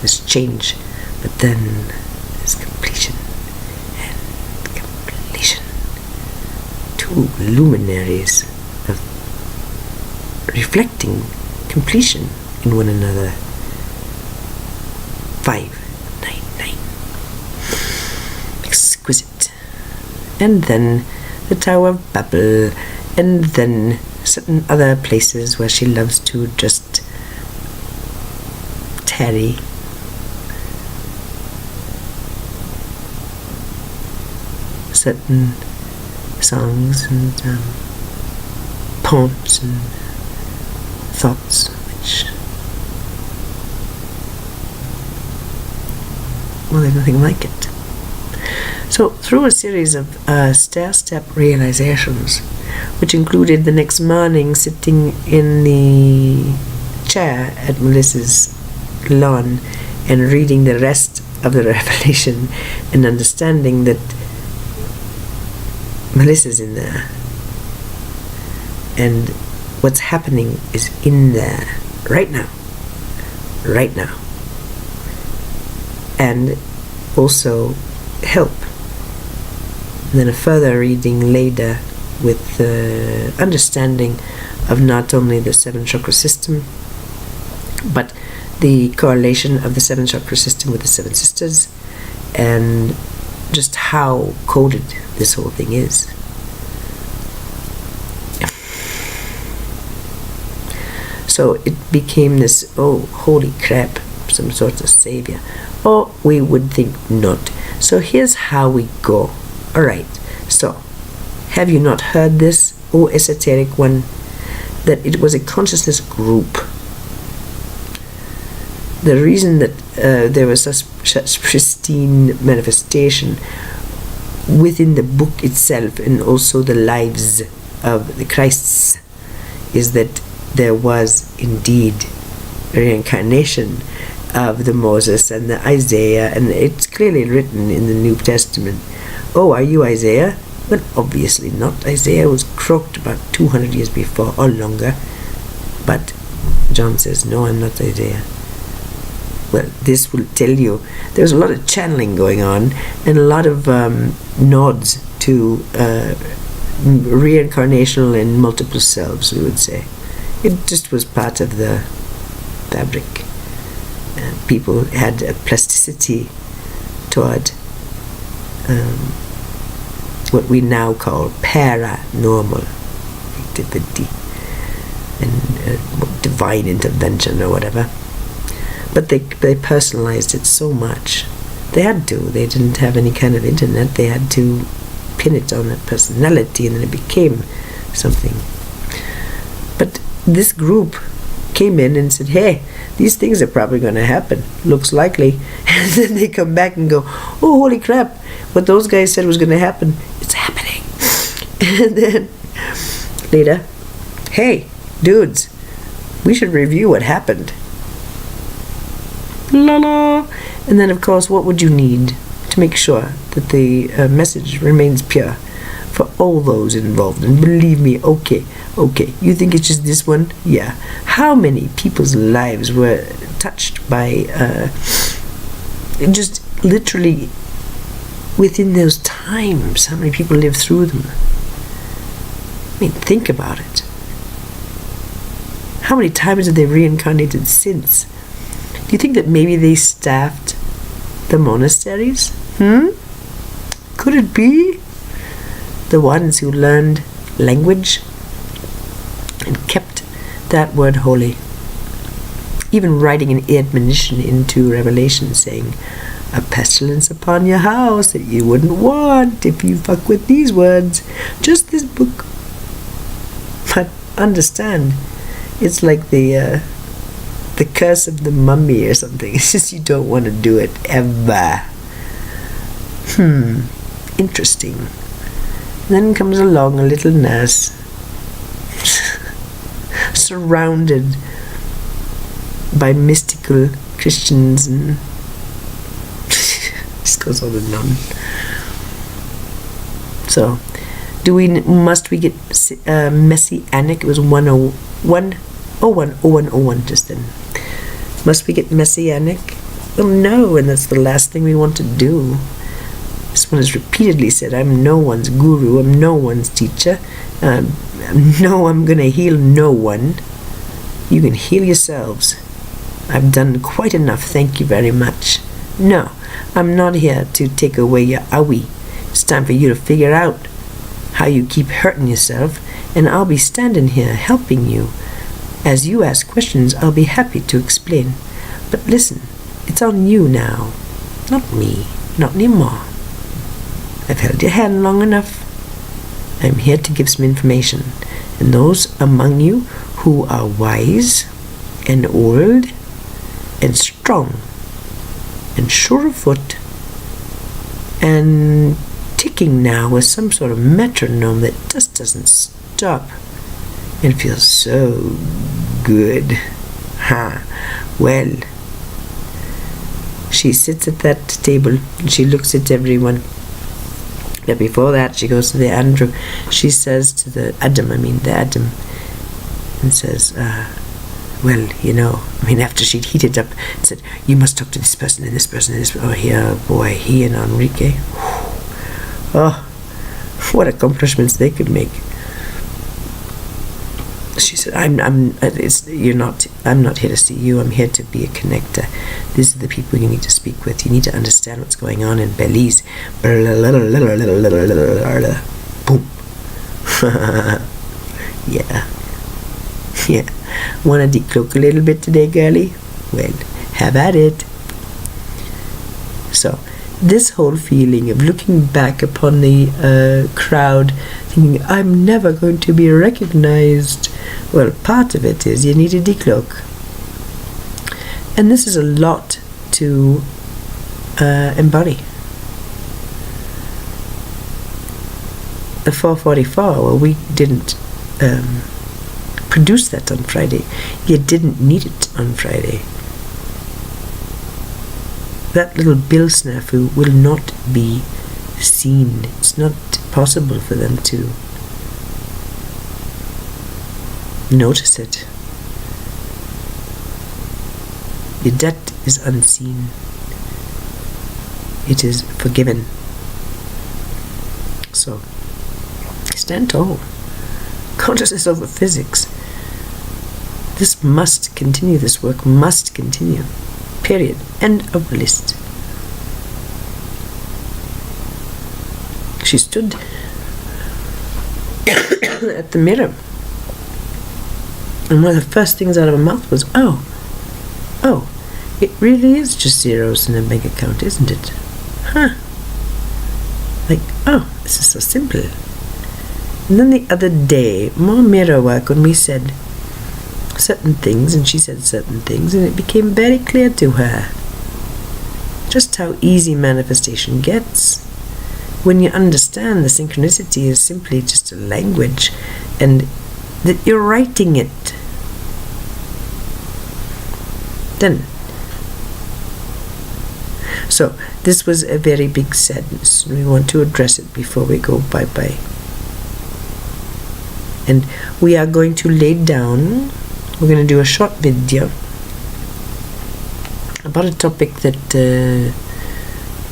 there's change, but then there's completion and completion. 2 luminaries of reflecting completion in one another. 599. Exquisite. And then the Tower of Babel, and then certain other places where she loves to just tarry. Certain songs and poems and thoughts which, well, there's nothing like it. So through a series of stair-step realizations, which included the next morning sitting in the chair at Melissa's lawn and reading the rest of the revelation and understanding that Melissa's in there and what's happening is in there right now, and also help. And then a further reading later with the understanding of not only the 7 chakra system, but the correlation of the 7 chakra system with the 7 sisters, and just how coded this whole thing is. So it became this, oh, holy crap, some sort of savior. Or we would think not. So here's how we go. Alright, so have you not heard this, oh esoteric one, that it was a consciousness group? The reason that there was such pristine manifestation within the book itself and also the lives of the Christs is that there was indeed reincarnation of the Moses and the Isaiah, and it's clearly written in the New Testament. Oh, are you Isaiah? Well, obviously not. Isaiah was croaked about 200 years before or longer, but John says, no, I'm not Isaiah. Well, this will tell you there's a lot of channeling going on and a lot of nods to reincarnational and multiple selves, we would say. It just was part of the fabric. People had a plasticity toward what we now call paranormal activity and divine intervention or whatever. But they personalized it so much. They had to. They didn't have any kind of internet. They had to pin it on a personality, and then it became something. But this group came in and said, hey, these things are probably going to happen. Looks likely. And then they come back and go, oh, holy crap. What those guys said was going to happen, it's happening. And then later, hey, dudes, we should review what happened. La la. And then, of course, what would you need to make sure that the message remains pure for all those involved? And believe me, okay, you think it's just this one? Yeah. How many people's lives were touched by just literally within those times? How many people lived through them? I mean, think about it. How many times have they reincarnated since? Do you think that maybe they staffed the monasteries? Could it be the ones who learned language and kept that word holy? Even writing an admonition into Revelation saying, a pestilence upon your house that you wouldn't want if you fuck with these words. Just this book. But understand, it's like the curse of the mummy or something. It's just you don't want to do it ever. Interesting. Then comes along a little nurse surrounded by mystical Christians, and this goes on and on. So, must we get messianic? It was 101 just then. Must we get messianic? Well, no, and that's the last thing we want to do. This one has repeatedly said, I'm no one's guru, I'm no one's teacher. No, I'm going to heal no one. You can heal yourselves. I've done quite enough, thank you very much. No, I'm not here to take away your awi. It's time for you to figure out how you keep hurting yourself, and I'll be standing here helping you. As you ask questions, I'll be happy to explain. But listen, it's on you now, not me, not anymore. I've held your hand long enough. I'm here to give some information, and those among you who are wise and old and strong and sure of foot and ticking now with some sort of metronome that just doesn't stop and feels so good. Well, she sits at that table and she looks at everyone. But before that, she goes to the Andrew. She says to the Adam, and says, well, after she'd heated up, said, you must talk to this person and this person and this person. Oh, yeah, boy, he and Enrique. Oh, what accomplishments they could make. She said, I'm not here to see you. I'm here to be a connector. These are the people you need to speak with. You need to understand what's going on in Belize. Boom. Yeah. Want to decloak a little bit today, girlie? Well, have at it. So, this whole feeling of looking back upon the crowd, thinking, I'm never going to be recognized. Well, part of it is you need to decloak. And this is a lot to embody. The 444, well, we didn't produce that on Friday. You didn't need it on Friday. That little bill snafu will not be seen. It's not possible for them to notice it. Your debt is unseen. It is forgiven. So, stand tall. Consciousness over physics. This must continue. This work must continue. Period. End of list. She stood at the mirror, and one of the first things out of her mouth was, oh, it really is just zeros in a bank account, isn't it? Like, this is so simple. And then the other day, more mirror work, when we said certain things and she said certain things, and it became very clear to her just how easy manifestation gets when you understand the synchronicity is simply just a language and that you're writing it. Done. So this was a very big sadness, and we want to address it before we go bye-bye. And we are going to lay down, we're going to do a short video about a topic that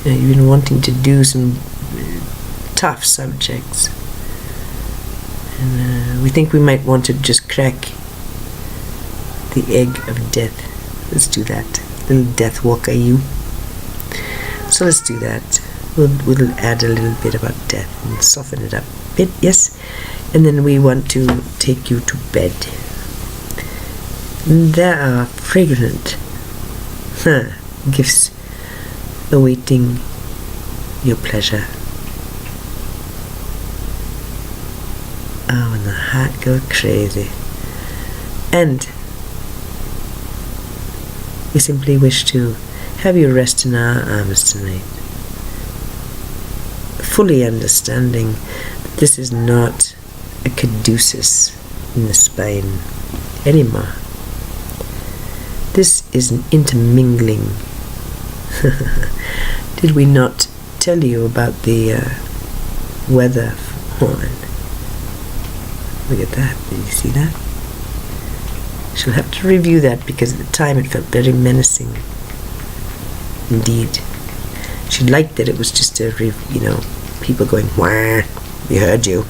you've been wanting to do, some tough subjects. And we think we might want to just crack the egg of death. Let's do that. Little death walker you. So let's do that. We'll add a little bit about death and soften it up a bit, yes? And then we want to take you to bed. There are fragrant gifts awaiting your pleasure. Oh, and the heart goes crazy. And we simply wish to have you rest in our arms tonight, fully understanding that this is not a caduceus in the spine anymore. This is an intermingling. Did we not tell you about the weather horn? Look at that. Did you see that? She'll have to review that because at the time it felt very menacing. Indeed. She liked that it was just people going, wah, we heard you.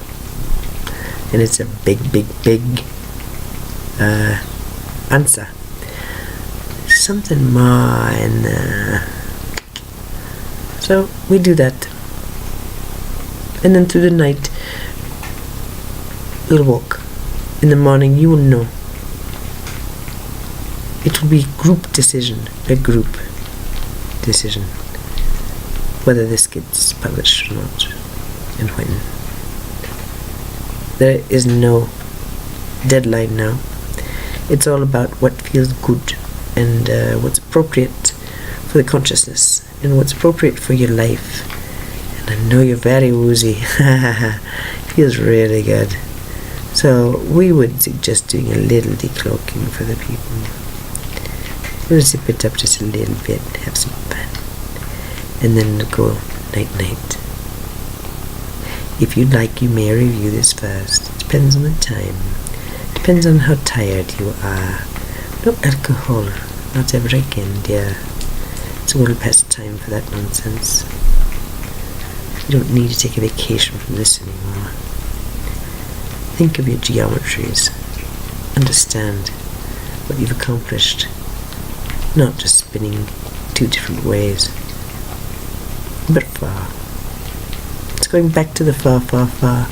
And it's a big answer. Something more in there. So we do that. And then through the night, we'll walk. In the morning, you will know. It will be a group decision, whether this gets published or not, and when. There is no deadline now. It's all about what feels good and what's appropriate for the consciousness and what's appropriate for your life. And I know you're very woozy. Feels really good. So we would suggest doing a little decloaking for the people. We'll zip it up just a little bit, have some fun, and then go night-night. If you'd like, you may review this first. It depends on the time. Depends on how tired you are. No alcohol, not ever again, dear. It's well past time for that nonsense. You don't need to take a vacation from this anymore. Think of your geometries. Understand what you've accomplished. Not just spinning two different ways, but far. It's going back to the far, far, far.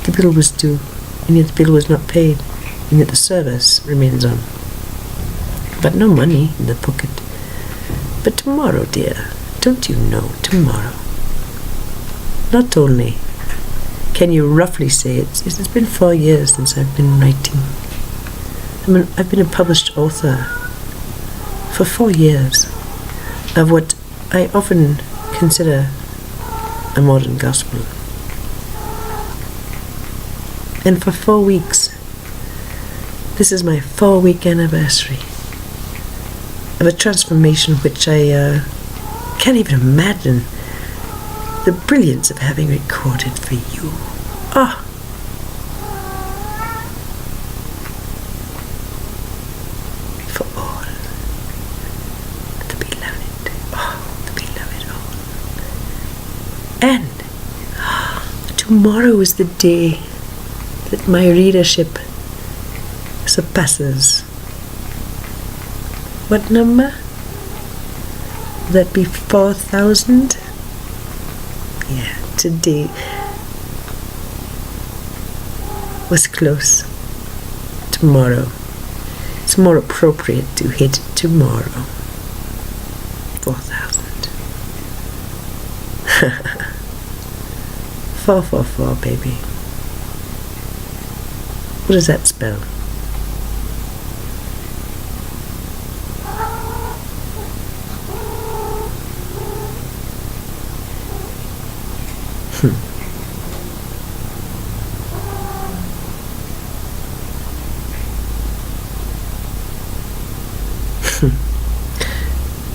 The bill was due, and yet the bill was not paid, and yet the service remains on. But no money in the pocket. But tomorrow, dear, don't you know, tomorrow. Not only can you roughly say it's been 4 years since I've been writing. I've been a published author for 4 years of what I often consider a modern gospel. And for 4 weeks, this is my 4-week anniversary of a transformation which I can't even imagine the brilliance of having recorded for you. Ah! For all the beloved. Oh, the beloved all. And tomorrow is the day that my readership surpasses. What number? Would that be 4,000? Yeah, today was close. Tomorrow. It's more appropriate to hit tomorrow. 4,000. 444, baby. What does that spell?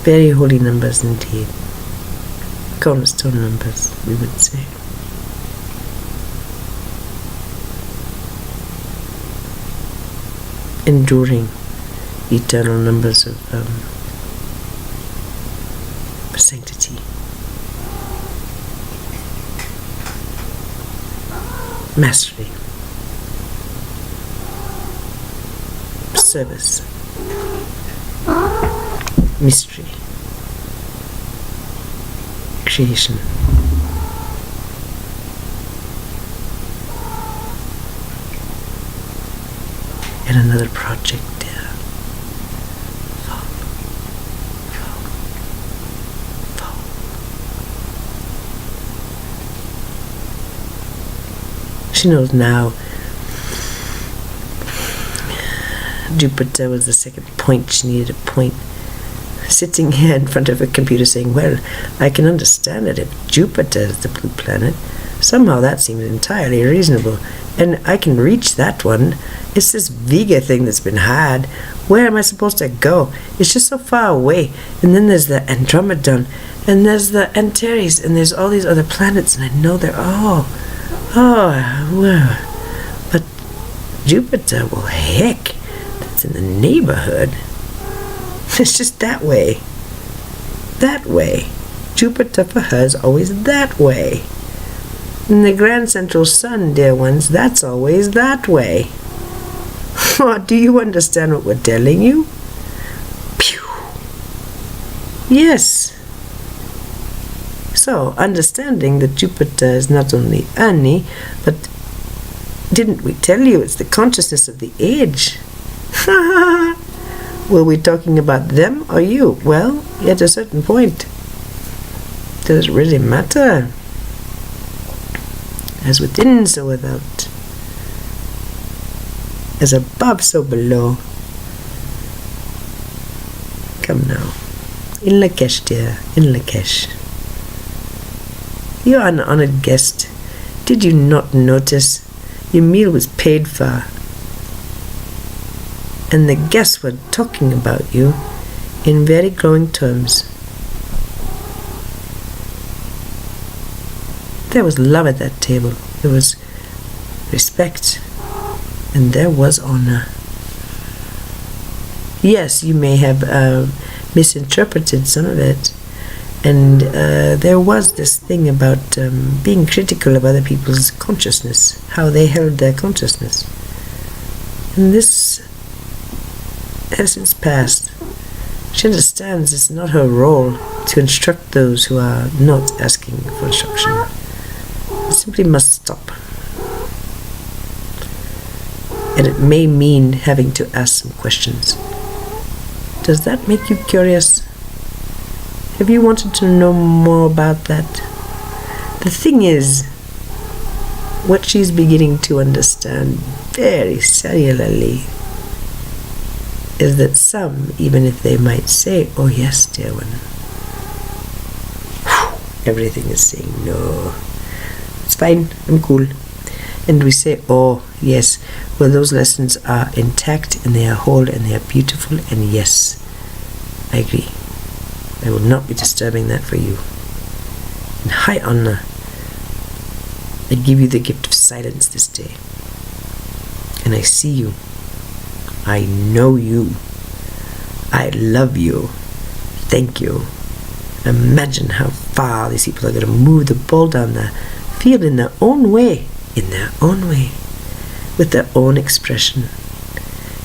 Very holy numbers indeed. Cornerstone numbers, we would say. Enduring, eternal numbers of sanctity. Mastery. Service. Mystery. creation. And another project there. Fall. She knows now Jupiter was the second point. She needed a point. Sitting here in front of a computer saying, well, I can understand it if Jupiter is the blue planet. Somehow that seems entirely reasonable. And I can reach that one. It's this Vega thing that's been had. Where am I supposed to go? It's just so far away. And then there's the Andromedon. And there's the Antares. And there's all these other planets. And I know they're all... well. But Jupiter, well, heck, that's in the neighborhood. It's just that way. That way. Jupiter for her is always that way. And the grand central sun, dear ones, that's always that way. Do you understand what we're telling you? Pew. Yes. So, understanding that Jupiter is not only Annie, but didn't we tell you it's the consciousness of the age? Were we talking about them or you? Well, at a certain point, does it really matter? As within, so without. As above, so below. Come now. In Lakesh, dear. In Lakesh. You are an honored guest. Did you not notice? Your meal was paid for. And the guests were talking about you in very glowing terms. There was love at that table. There was respect. And there was honor. Yes, you may have misinterpreted some of it. And there was this thing about being critical of other people's consciousness, how they held their consciousness. And this has since passed. She understands it's not her role to instruct those who are not asking for instruction. It simply must stop. And it may mean having to ask some questions. Does that make you curious? Have you wanted to know more about that? The thing is, what she's beginning to understand very cellularly is that some, even if they might say, oh yes, dear one, everything is saying no. It's fine, I'm cool. And we say, oh yes, well those lessons are intact and they are whole and they are beautiful, and yes, I agree. I will not be disturbing that for you. In high honor, I give you the gift of silence this day. And I see you. I know you. I love you. Thank you. Imagine how far these people are going to move the ball down the field in their own way. In their own way. With their own expression.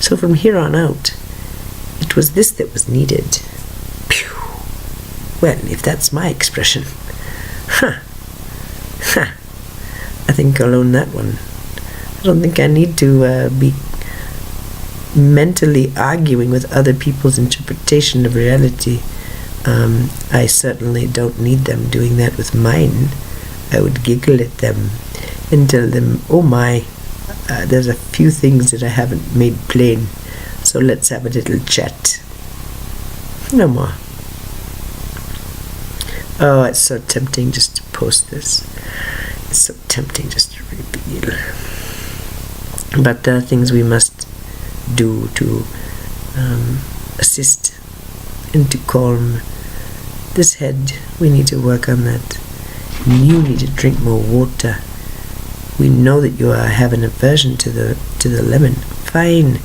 So from here on out, it was this that was needed. Pew. Well, if that's my expression. I think I'll own that one. I don't think I need to be mentally arguing with other people's interpretation of reality. I certainly don't need them doing that with mine. I would giggle at them and tell them, oh my, there's a few things that I haven't made plain, so let's have a little chat. No more. Oh, it's so tempting just to post this. It's so tempting just to reveal. But there are things we must do to assist and to calm this head. We need to work on that. You need to drink more water. We know that you have an aversion to the lemon. Fine,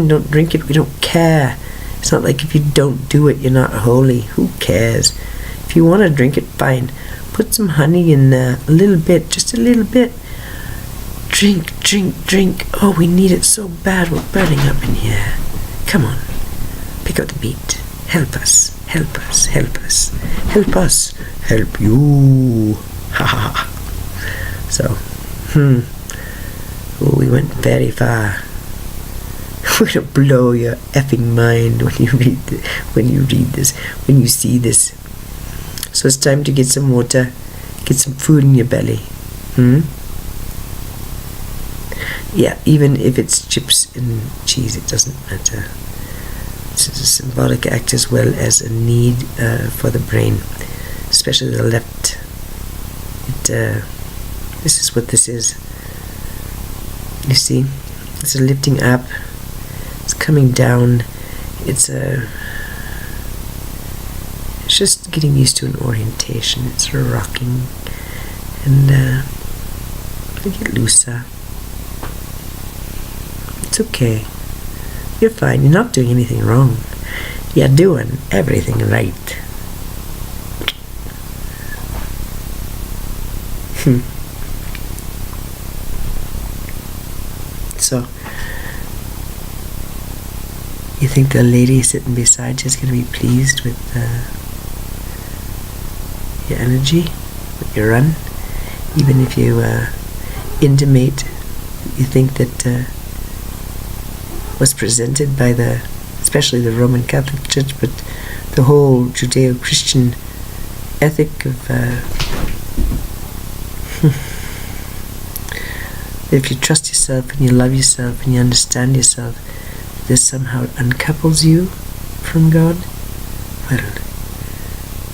don't drink it. We don't care. It's not like if you don't do it, you're not holy. Who cares? If you want to drink it, fine. Put some honey in there, a little bit, just a little bit. Drink. Oh, we need it so bad. We're burning up in here. Come on, pick up the beat. Help us. help us, help us, help us, help you. Ha ha ha. So, we went very far. We're gonna blow your effing mind when you read this, when you see this. So it's time to get some water, get some food in your belly. Yeah, even if it's chips and cheese, it doesn't matter. It's a symbolic act as well as a need for the brain, especially the left. This is what this is. You see, it's a lifting up. It's coming down. It's just getting used to an orientation. It's rocking, and get looser. It's okay. You're fine. You're not doing anything wrong. You're doing everything right. So, you think the lady sitting beside you is going to be pleased with your energy, with your run? Even if you intimate, you think that was presented by especially the Roman Catholic Church, but the whole Judeo-Christian ethic of if you trust yourself and you love yourself and you understand yourself, this somehow uncouples you from God. Well,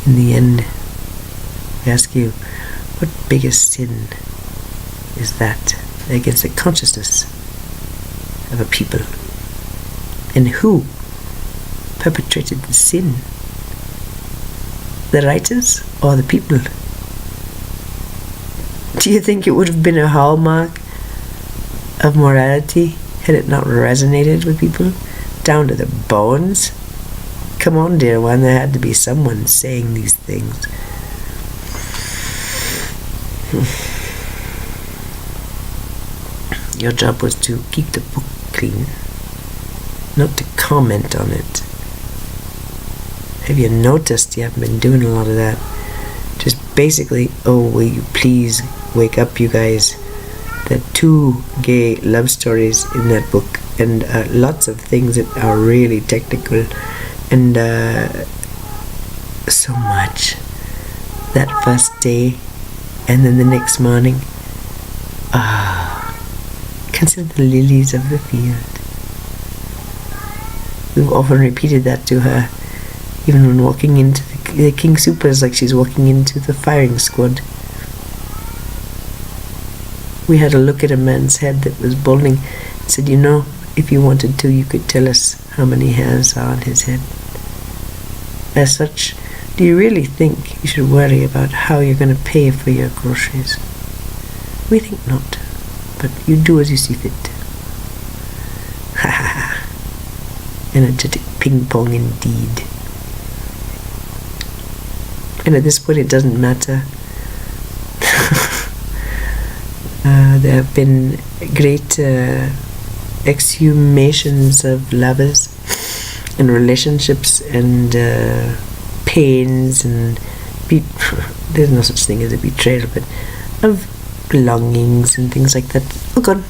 in the end, I ask you, what biggest sin is that against the consciousness of a people? And who perpetrated the sin? The writers or the people? Do you think it would have been a hallmark of morality had it not resonated with people down to the bones? Come on, dear one, there had to be someone saying these things. Your job was to keep the book clean, not to comment on it. Have you noticed you haven't been doing a lot of that? Just basically, oh, will you please wake up, you guys? There are 2 gay love stories in that book, and lots of things that are really technical, and so much. That first day, and then the next morning, consider the lilies of the field. We've often repeated that to her, even when walking into the King Supers, like she's walking into the firing squad. We had a look at a man's head that was balding and said, you know, if you wanted to, you could tell us how many hairs are on his head. As such, do you really think you should worry about how you're going to pay for your groceries? We think not, but you do as you see fit. Ha ha ha. Energetic ping pong indeed. And at this point it doesn't matter. There have been great exhumations of lovers and relationships and pains and there's no such thing as a betrayal, but of longings and things like that. Oh God.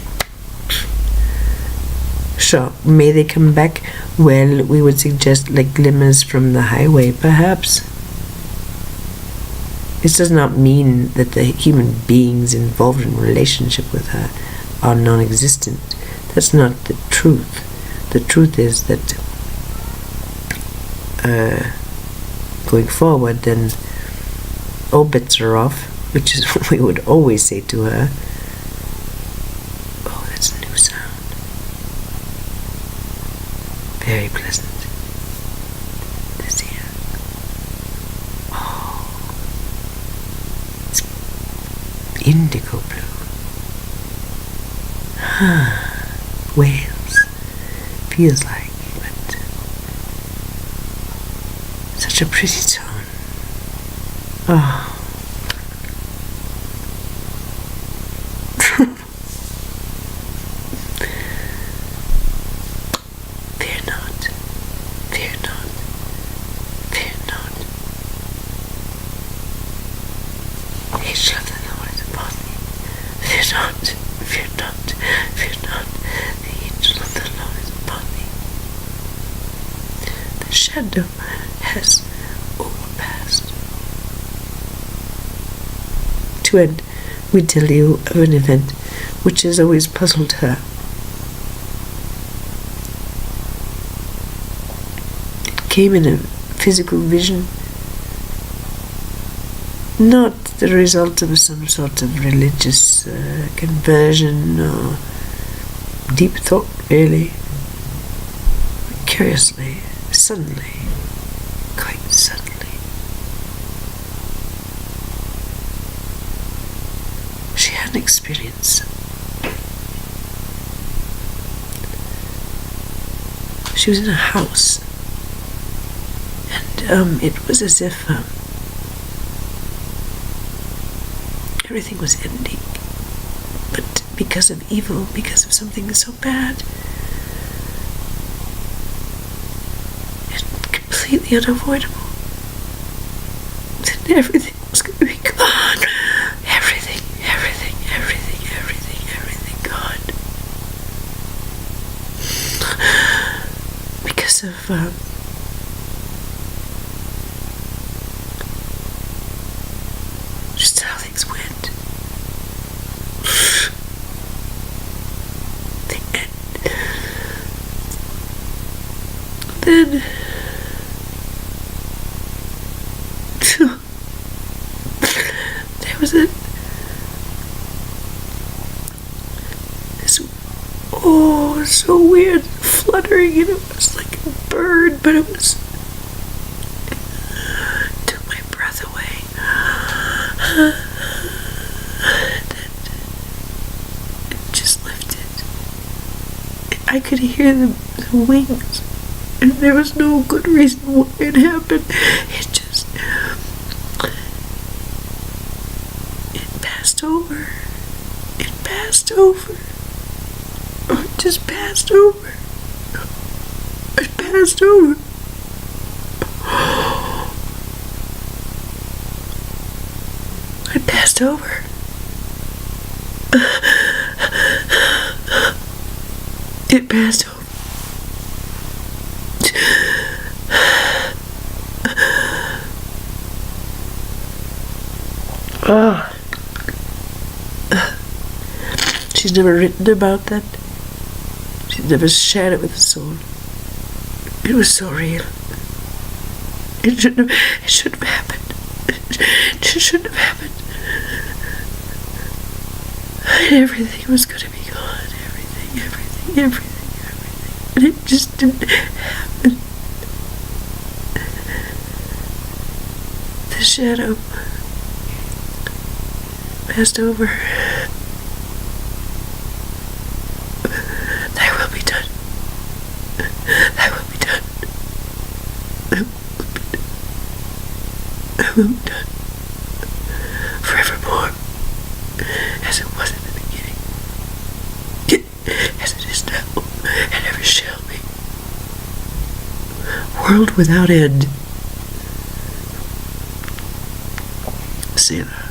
Sure, may they come back? Well, we would suggest like glimmers from the highway, perhaps. This does not mean that the human beings involved in relationship with her are non-existent. That's not the truth. The truth is that going forward, then all bets are off, which is what we would always say to her. Oh, that's a new sound. Very pleasant. This here. Oh. It's indigo blue. Whales. Feels like, but such a pretty tone. Oh. Fear not, fear not, fear shadow has overpassed. To end, we tell you of an event which has always puzzled her. It came in a physical vision, not the result of some sort of religious conversion or deep thought, really. Curiously, suddenly, quite suddenly, she had an experience. She was in a house, and it was as if everything was ending, but because of evil, because of something so bad, and completely unavoidable, that everything was going to be gone. Everything gone. Because of just how things went. The end. Then there was this so weird fluttering, and it was like a bird, but it took my breath away. And it just lifted. I could hear the wings, and there was no good reason why it happened. It passed over. It passed over. It just passed over. It passed over. It passed over. It passed over. She's never written about that. She's never shared it with a soul. It was so real. It shouldn't have happened. It just shouldn't have happened. And everything was going to be gone. Everything. And it just didn't happen. The shadow passed over. Thy will be done. Thy will be done. Thy will be done. Forevermore, as it was in the beginning, as it is now, and ever shall be. World without end. Sailor.